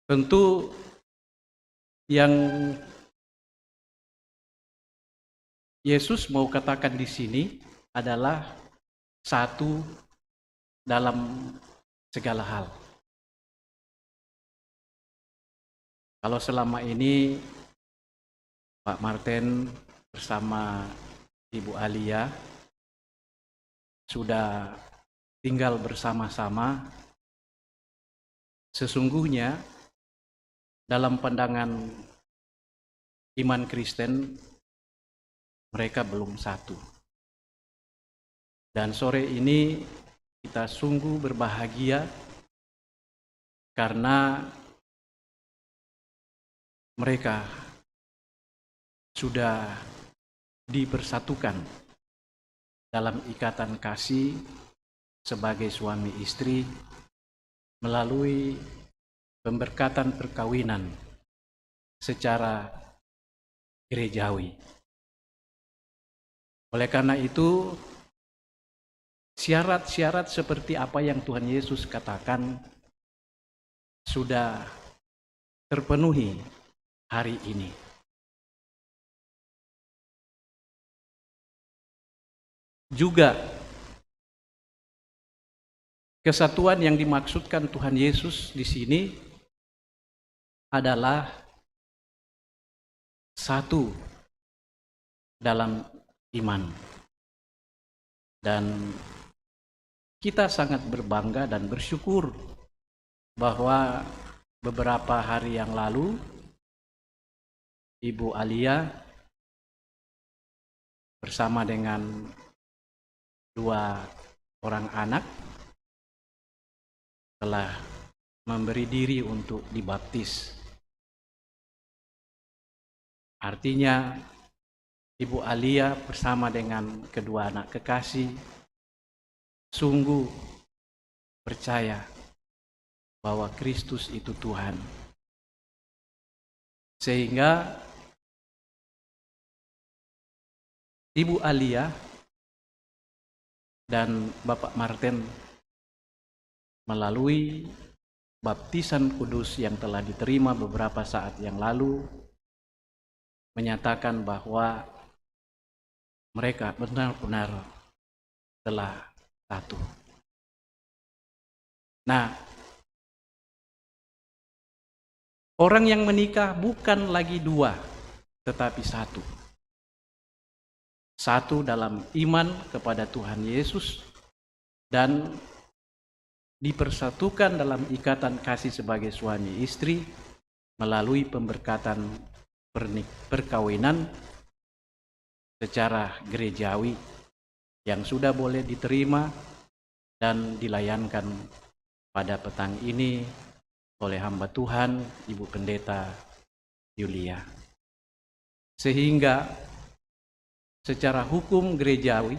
Tentu yang Yesus mau katakan di sini adalah satu dalam segala hal. Kalau selama ini Pak Martin bersama Ibu Alia sudah tinggal bersama-sama, sesungguhnya dalam pandangan iman Kristen mereka belum satu. Dan sore ini kita sungguh berbahagia karena mereka sudah dipersatukan dalam ikatan kasih sebagai suami istri melalui pemberkatan perkawinan secara gerejawi. Oleh karena itu, syarat-syarat seperti apa yang Tuhan Yesus katakan sudah terpenuhi hari ini. Juga kesatuan yang dimaksudkan Tuhan Yesus di sini adalah satu dalam iman. Dan kita sangat berbangga dan bersyukur bahwa beberapa hari yang lalu Ibu Alia bersama dengan 2 orang anak telah memberi diri untuk dibaptis. Artinya Ibu Alia bersama dengan kedua anak kekasih sungguh percaya bahwa Kristus itu Tuhan. Sehingga Ibu Alia dan Bapak Martin melalui baptisan kudus yang telah diterima beberapa saat yang lalu menyatakan bahwa mereka benar-benar telah satu. Nah, orang yang menikah bukan lagi 2, tetapi satu. Satu dalam iman kepada Tuhan Yesus dan dipersatukan dalam ikatan kasih sebagai suami istri melalui pemberkatan perkawinan secara gerejawi yang sudah boleh diterima dan dilayankan pada petang ini oleh hamba Tuhan Ibu Pendeta Yulia. Sehingga secara hukum gerejawi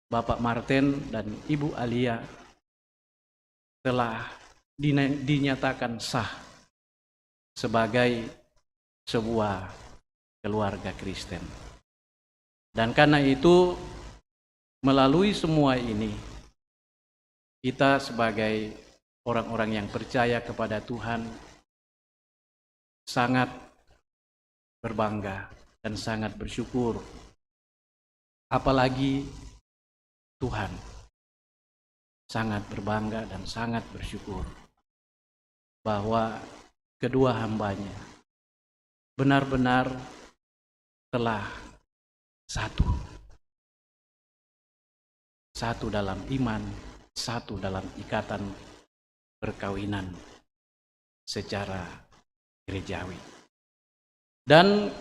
Bapak Martin dan Ibu Alia telah dinyatakan sah sebagai sebuah keluarga Kristen. Dan karena itu melalui semua ini kita sebagai orang-orang yang percaya kepada Tuhan sangat berbangga dan sangat bersyukur. Apalagi Tuhan sangat berbangga dan sangat bersyukur bahwa kedua hambanya benar-benar telah satu. Satu dalam iman, satu dalam ikatan perkawinan secara gerejawi. Dan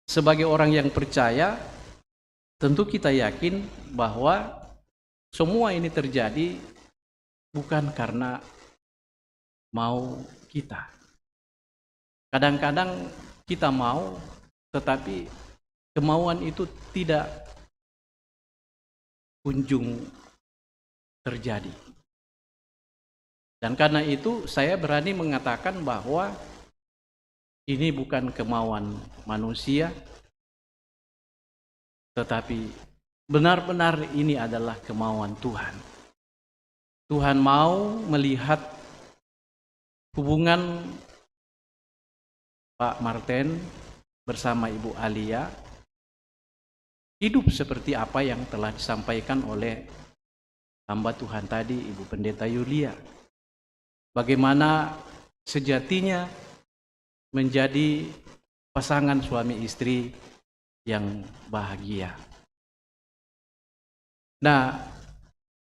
sebagai orang yang percaya, tentu kita yakin bahwa semua ini terjadi bukan karena mau kita. Kadang-kadang kita mau, tetapi kemauan itu tidak kunjung terjadi. Dan karena itu saya berani mengatakan bahwa ini bukan kemauan manusia, tetapi benar-benar ini adalah kemauan Tuhan. Tuhan mau melihat hubungan Pak Martin bersama Ibu Alia hidup seperti apa yang telah disampaikan oleh hamba Tuhan tadi, Ibu Pendeta Yulia. Bagaimana sejatinya menjadi pasangan suami istri yang bahagia. Nah,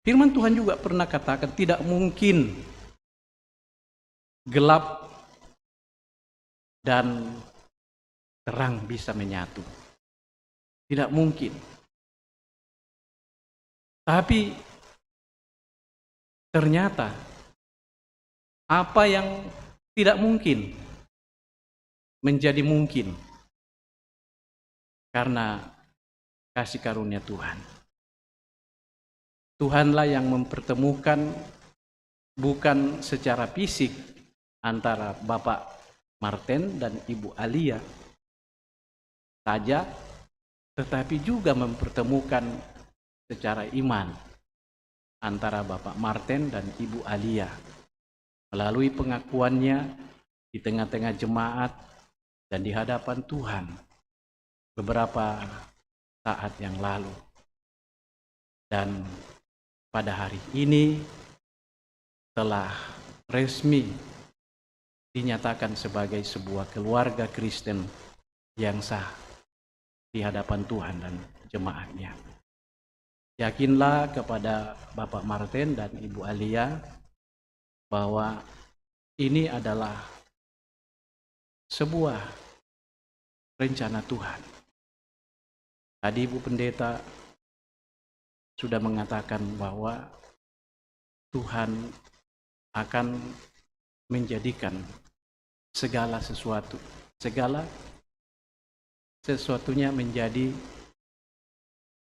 firman Tuhan juga pernah katakan tidak mungkin gelap dan terang bisa menyatu. Tidak mungkin. Tapi ternyata apa yang tidak mungkin menjadi mungkin karena kasih karunia Tuhan. Tuhanlah yang mempertemukan bukan secara fisik antara Bapak Martin dan Ibu Alia saja, tetapi juga mempertemukan secara iman antara Bapak Martin dan Ibu Alia melalui pengakuannya di tengah-tengah jemaat dan di hadapan Tuhan beberapa saat yang lalu. Dan pada hari ini telah resmi dinyatakan sebagai sebuah keluarga Kristen yang sah di hadapan Tuhan dan jemaatnya. Yakinlah kepada Bapak Martin dan Ibu Alia bahwa ini adalah sebuah rencana Tuhan. Tadi Ibu Pendeta sudah mengatakan bahwa Tuhan akan menjadikan segala sesuatunya menjadi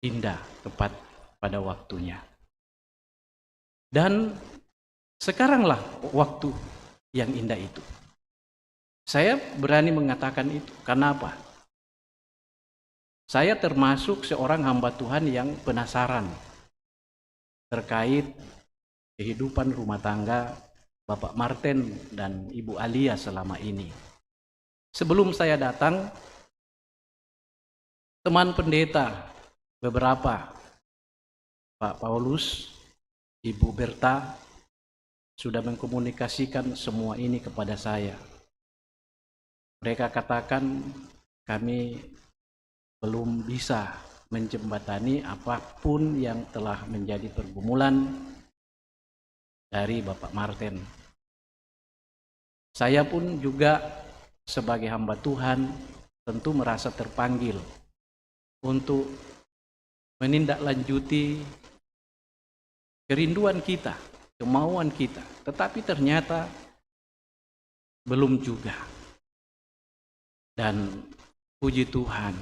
indah tepat pada waktunya. Dan sekaranglah waktu yang indah itu. Saya berani mengatakan itu. Kenapa? Saya termasuk seorang hamba Tuhan yang penasaran terkait kehidupan rumah tangga Bapak Martin dan Ibu Alia selama ini. Sebelum saya datang, teman pendeta beberapa, Pak Paulus, Ibu Berta, sudah mengkomunikasikan semua ini kepada saya. Mereka katakan kami belum bisa menjembatani apapun yang telah menjadi pergumulan dari Bapak Martin. Saya pun juga sebagai hamba Tuhan tentu merasa terpanggil untuk menindaklanjuti kerinduan kita, kemauan kita, tetapi ternyata belum juga. Dan puji Tuhan,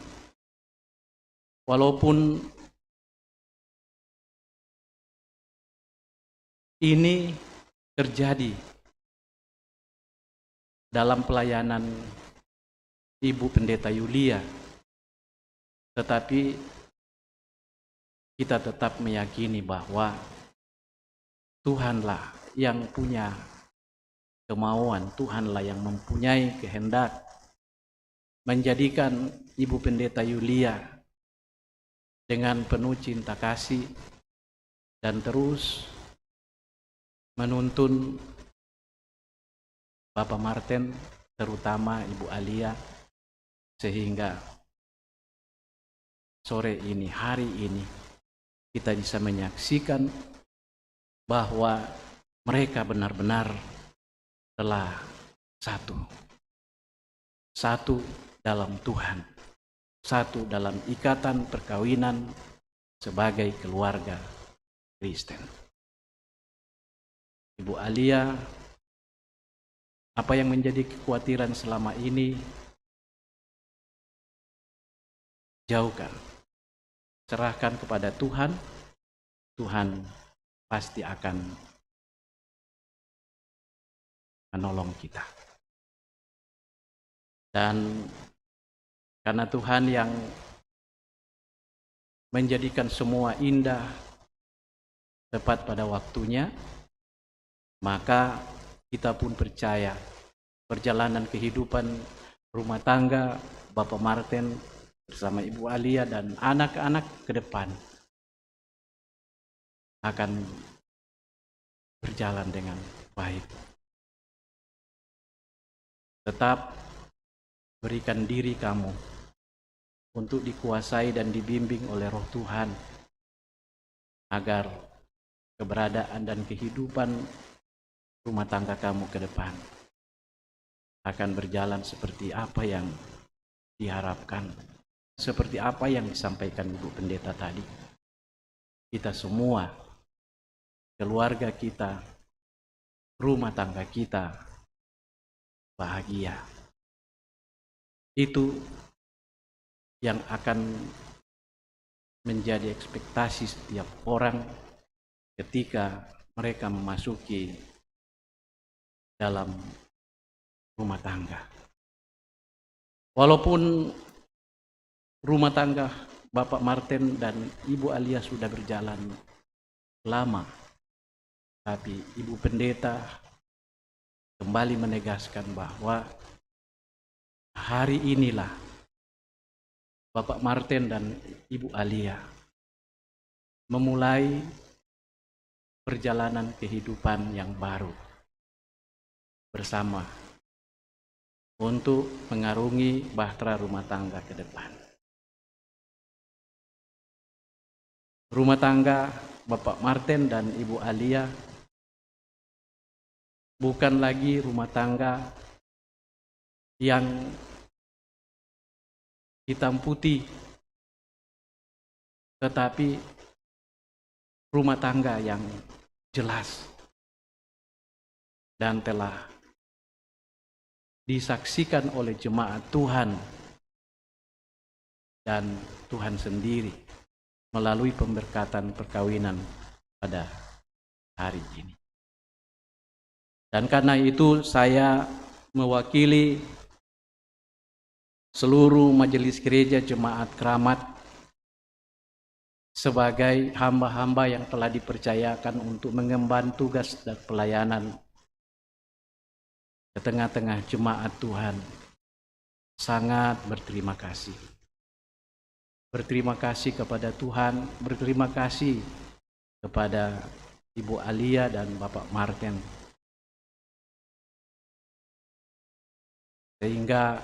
walaupun ini terjadi dalam pelayanan Ibu Pendeta Yulia, tetapi kita tetap meyakini bahwa Tuhanlah yang punya kemauan, Tuhanlah yang mempunyai kehendak menjadikan Ibu Pendeta Yulia dengan penuh cinta kasih dan terus menuntun Bapak Martin, terutama Ibu Alia, sehingga sore ini, hari ini, kita bisa menyaksikan bahwa mereka benar-benar telah satu dalam Tuhan, satu dalam ikatan perkawinan sebagai keluarga Kristen. Ibu Alia, apa yang menjadi kekhawatiran selama ini, jauhkan, serahkan kepada Tuhan. Tuhan pasti akan menolong kita. Dan karena Tuhan yang menjadikan semua indah tepat pada waktunya, maka kita pun percaya perjalanan kehidupan rumah tangga Bapak Martin bersama Ibu Alia dan anak-anak ke depan akan berjalan dengan baik. Tetap berikan diri kamu untuk dikuasai dan dibimbing oleh Roh Tuhan agar keberadaan dan kehidupan rumah tangga kamu ke depan akan berjalan seperti apa yang diharapkan, seperti apa yang disampaikan Ibu Pendeta tadi. Kita semua, keluarga kita, rumah tangga kita bahagia. Itu yang akan menjadi ekspektasi setiap orang ketika mereka memasuki dalam rumah tangga. Walaupun rumah tangga Bapak Martin dan Ibu Alia sudah berjalan lama, tapi Ibu Pendeta kembali menegaskan bahwa hari inilah Bapak Martin dan Ibu Alia memulai perjalanan kehidupan yang baru bersama untuk mengarungi bahtera rumah tangga ke depan. Rumah tangga Bapak Martin dan Ibu Alia bukan lagi rumah tangga yang hitam putih, tetapi rumah tangga yang jelas dan telah disaksikan oleh jemaat Tuhan dan Tuhan sendiri melalui pemberkatan perkawinan pada hari ini. Dan karena itu saya mewakili seluruh majelis gereja jemaat Keramat sebagai hamba-hamba yang telah dipercayakan untuk mengemban tugas dan pelayanan di tengah-tengah jemaat Tuhan. Sangat berterima kasih. Berterima kasih kepada Tuhan, berterima kasih kepada Ibu Alia dan Bapak Martin. Sehingga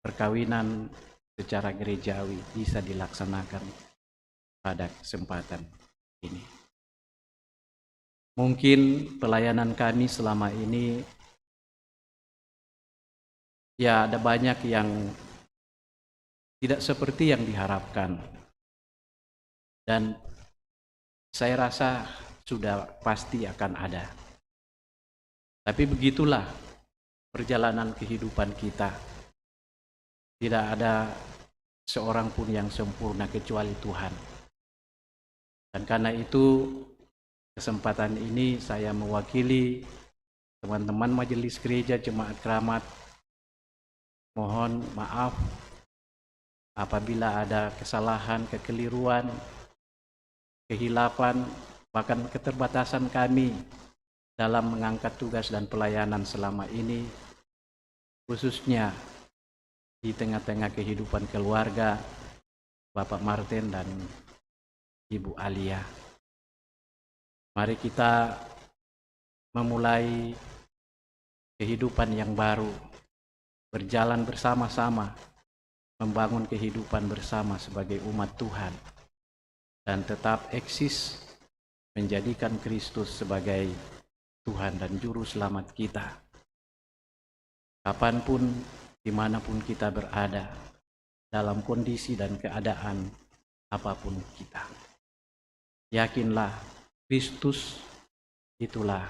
perkawinan secara gerejawi bisa dilaksanakan pada kesempatan ini. Mungkin pelayanan kami selama ini ya ada banyak yang tidak seperti yang diharapkan. Dan saya rasa sudah pasti akan ada. Tapi begitulah perjalanan kehidupan kita. Tidak ada seorang pun yang sempurna kecuali Tuhan. Dan karena itu kesempatan ini saya mewakili teman-teman majelis gereja jemaat Keramat. Mohon maaf apabila ada kesalahan, kekeliruan, kehilapan, bahkan keterbatasan kami dalam mengangkat tugas dan pelayanan selama ini, khususnya di tengah-tengah kehidupan keluarga Bapak Martin dan Ibu Alia. Mari kita memulai kehidupan yang baru, berjalan bersama-sama, membangun kehidupan bersama sebagai umat Tuhan, dan tetap eksis menjadikan Kristus sebagai Tuhan dan Juru Selamat kita. Kapanpun, dimanapun kita berada, dalam kondisi dan keadaan apapun kita. Yakinlah, Kristus itulah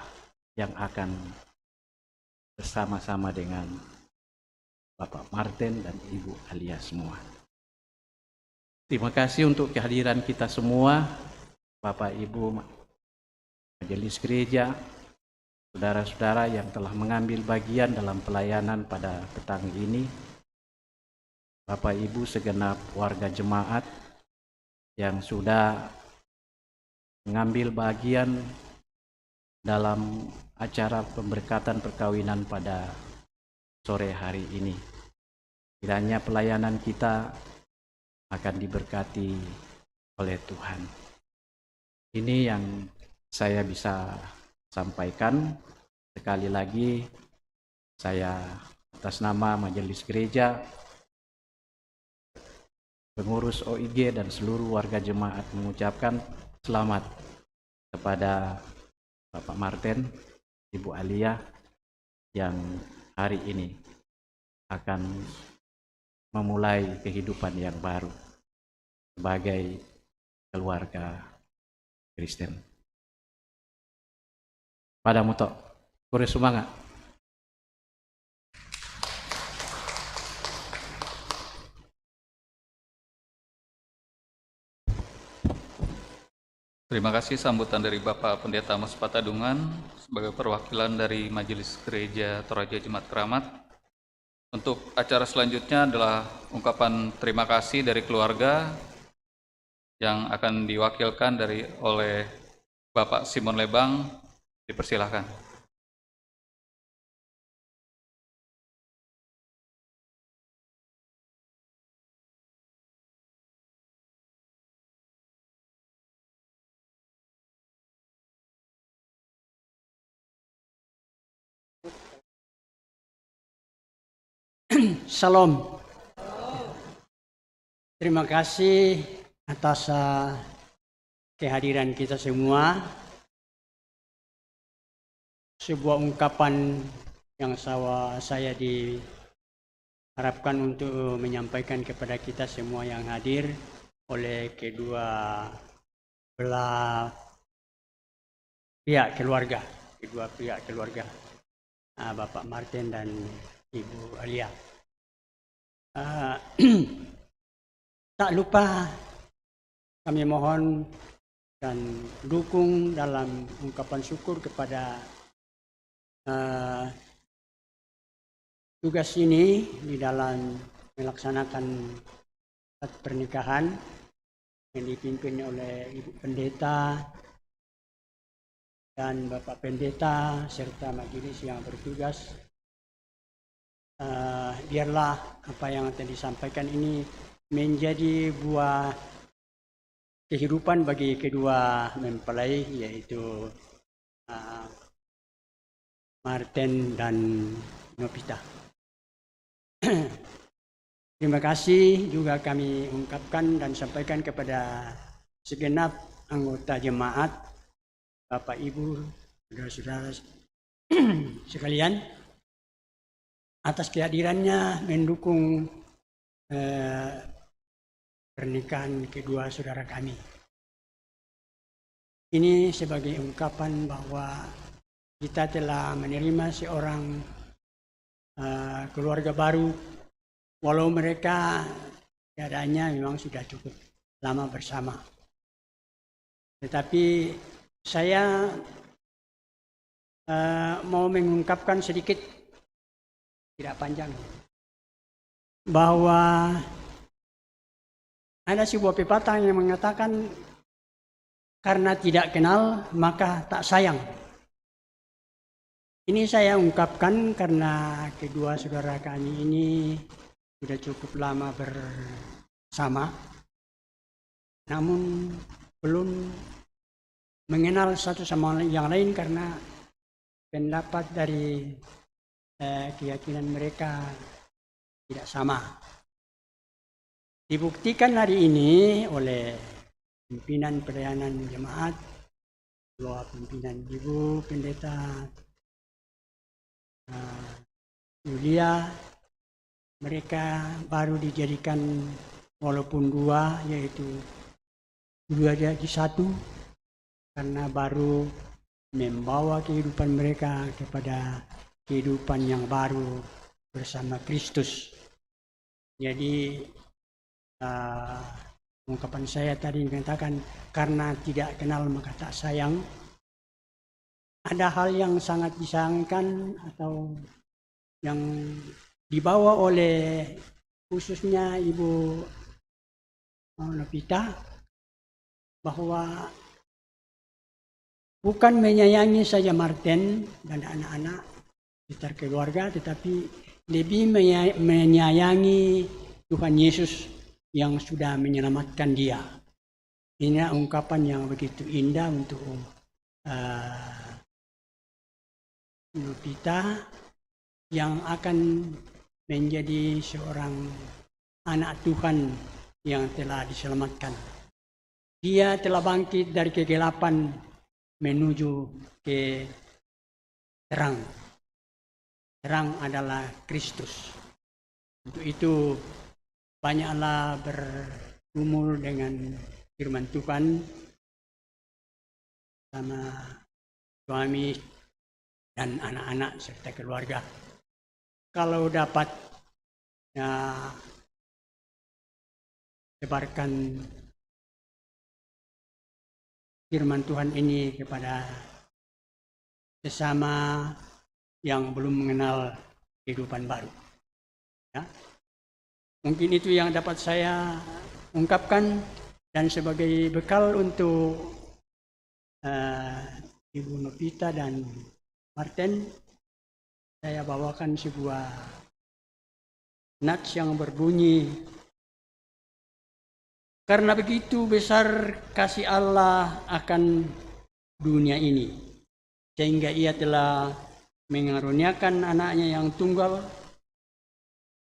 yang akan bersama-sama dengan Bapak Martin dan Ibu Alia semua. Terima kasih untuk kehadiran kita semua, Bapak Ibu Majelis Gereja, saudara-saudara yang telah mengambil bagian dalam pelayanan pada petang ini, Bapak Ibu segenap warga jemaat yang sudah mengambil bagian dalam acara pemberkatan perkawinan pada sore hari ini. kiranya pelayanan kita akan diberkati oleh Tuhan. Ini yang saya bisa sampaikan. Sekali lagi, saya atas nama Majelis Gereja, pengurus OIG dan seluruh warga jemaat mengucapkan selamat kepada Bapak Martin, Ibu Alia yang hari ini akan memulai kehidupan yang baru sebagai keluarga Kristen. Pada mutok, kure semangat. Terima kasih sambutan dari Bapak Pendeta Amos Patadungan sebagai perwakilan dari Majelis Gereja Toraja Jemaat Keramat. Untuk acara selanjutnya adalah ungkapan terima kasih dari keluarga yang akan diwakilkan oleh Bapak Simon Lebang. Dipersilahkan. Salam. Terima kasih atas kehadiran kita semua. Sebuah ungkapan yang saya diharapkan untuk menyampaikan kepada kita semua yang hadir oleh kedua belah pihak keluarga, Bapak Martin dan Ibu Alia. Tak lupa kami mohon dan dukung dalam ungkapan syukur kepada tugas ini di dalam melaksanakan pernikahan yang dipimpin oleh Ibu Pendeta dan Bapak Pendeta serta majelis yang bertugas. Biarlah apa yang telah disampaikan ini menjadi buah kehidupan bagi kedua mempelai, yaitu Martin dan Novita. Terima kasih juga kami ungkapkan dan sampaikan kepada segenap anggota jemaat, Bapak Ibu, saudara-saudara sekalian, atas kehadirannya mendukung pernikahan kedua saudara kami. Ini sebagai ungkapan bahwa kita telah menerima seorang keluarga baru, walau mereka keadaannya memang sudah cukup lama bersama. Tetapi saya mau mengungkapkan sedikit, tidak panjang, bahwa ada sebuah pepatah yang mengatakan karena tidak kenal maka tak sayang. Ini saya ungkapkan karena kedua saudara kami ini sudah cukup lama bersama, namun belum mengenal satu sama yang lain karena pendapat dari keyakinan mereka tidak sama. Dibuktikan hari ini oleh pimpinan pelayanan jemaat, ketua pimpinan Ibu Pendeta Yulia, mereka baru dijadikan walaupun dua, yaitu dua jadi satu, karena baru membawa kehidupan mereka kepada kehidupan yang baru bersama Kristus. Jadi ungkapan saya tadi mengatakan karena tidak kenal maka tak sayang. Ada hal yang sangat disayangkan atau yang dibawa oleh khususnya Ibu Novita, bahwa bukan menyayangi saja Martin dan anak-anak sekitar keluarga, tetapi lebih menyayangi Tuhan Yesus yang sudah menyelamatkan dia. Ini ungkapan yang begitu indah untuk Novita yang akan menjadi seorang anak Tuhan yang telah diselamatkan. Dia telah bangkit dari kegelapan menuju ke terang. Terang adalah Kristus. Untuk itu banyaklah bergumul dengan firman Tuhan sama suami dan anak-anak serta keluarga. Kalau dapat sebarkan firman Tuhan ini kepada sesama yang belum mengenal kehidupan baru. Ya. Mungkin itu yang dapat saya ungkapkan, dan sebagai bekal untuk Ibu Novita dan Martin, saya bawakan sebuah nats yang berbunyi, karena begitu besar kasih Allah akan dunia ini, sehingga ia telah mengaruniakan anaknya yang tunggal,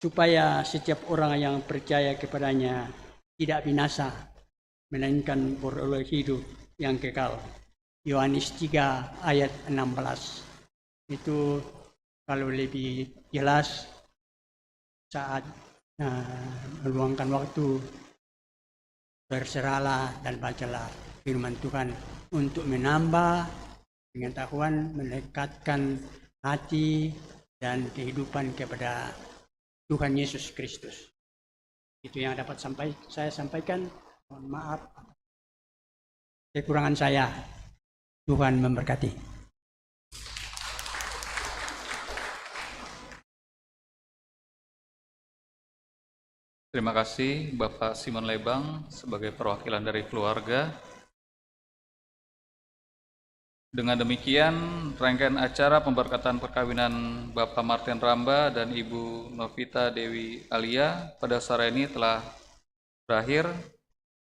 supaya setiap orang yang percaya kepadanya tidak binasa, melainkan beroleh hidup yang kekal. Yohanes 3 ayat 16. Itu kalau lebih jelas saat meluangkan waktu, berserahlah dan bacalah firman Tuhan untuk menambah pengetahuan, mendekatkan hati dan kehidupan kepada Tuhan Yesus Kristus. Itu yang dapat saya sampaikan. Mohon maaf kekurangan saya. Tuhan memberkati. Terima kasih Bapak Simon Lebang sebagai perwakilan dari keluarga. Dengan demikian, rangkaian acara pemberkatan perkawinan Bapak Martin Ramba dan Ibu Novita Dewi Alia pada sore ini telah berakhir.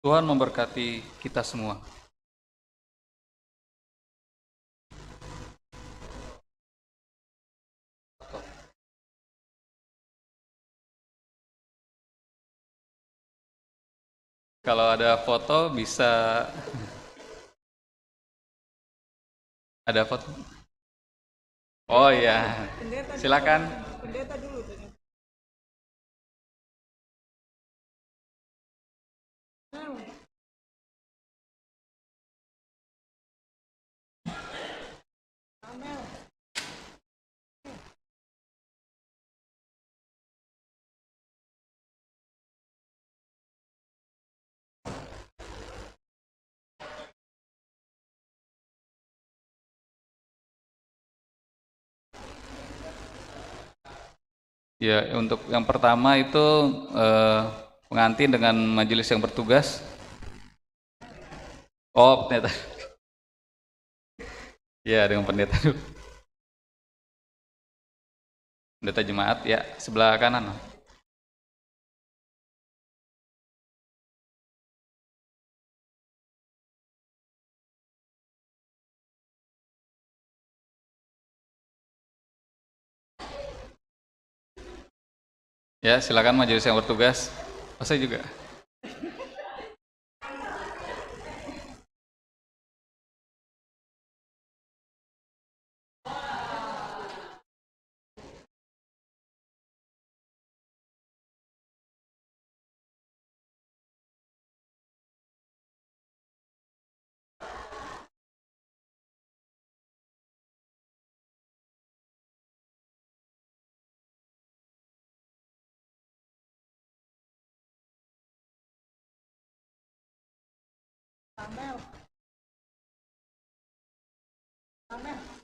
Tuhan memberkati kita semua. Kalau ada foto bisa. Ada foto? Oh iya, silakan. Pendeta dulu. Ya, untuk yang pertama itu pengantin dengan majelis yang bertugas. Oh, pendeta. Ya, dengan pendeta dulu. Pendeta jemaat, ya, sebelah kanan. Ya, silakan majelis yang bertugas. Oh, saya juga. Amel.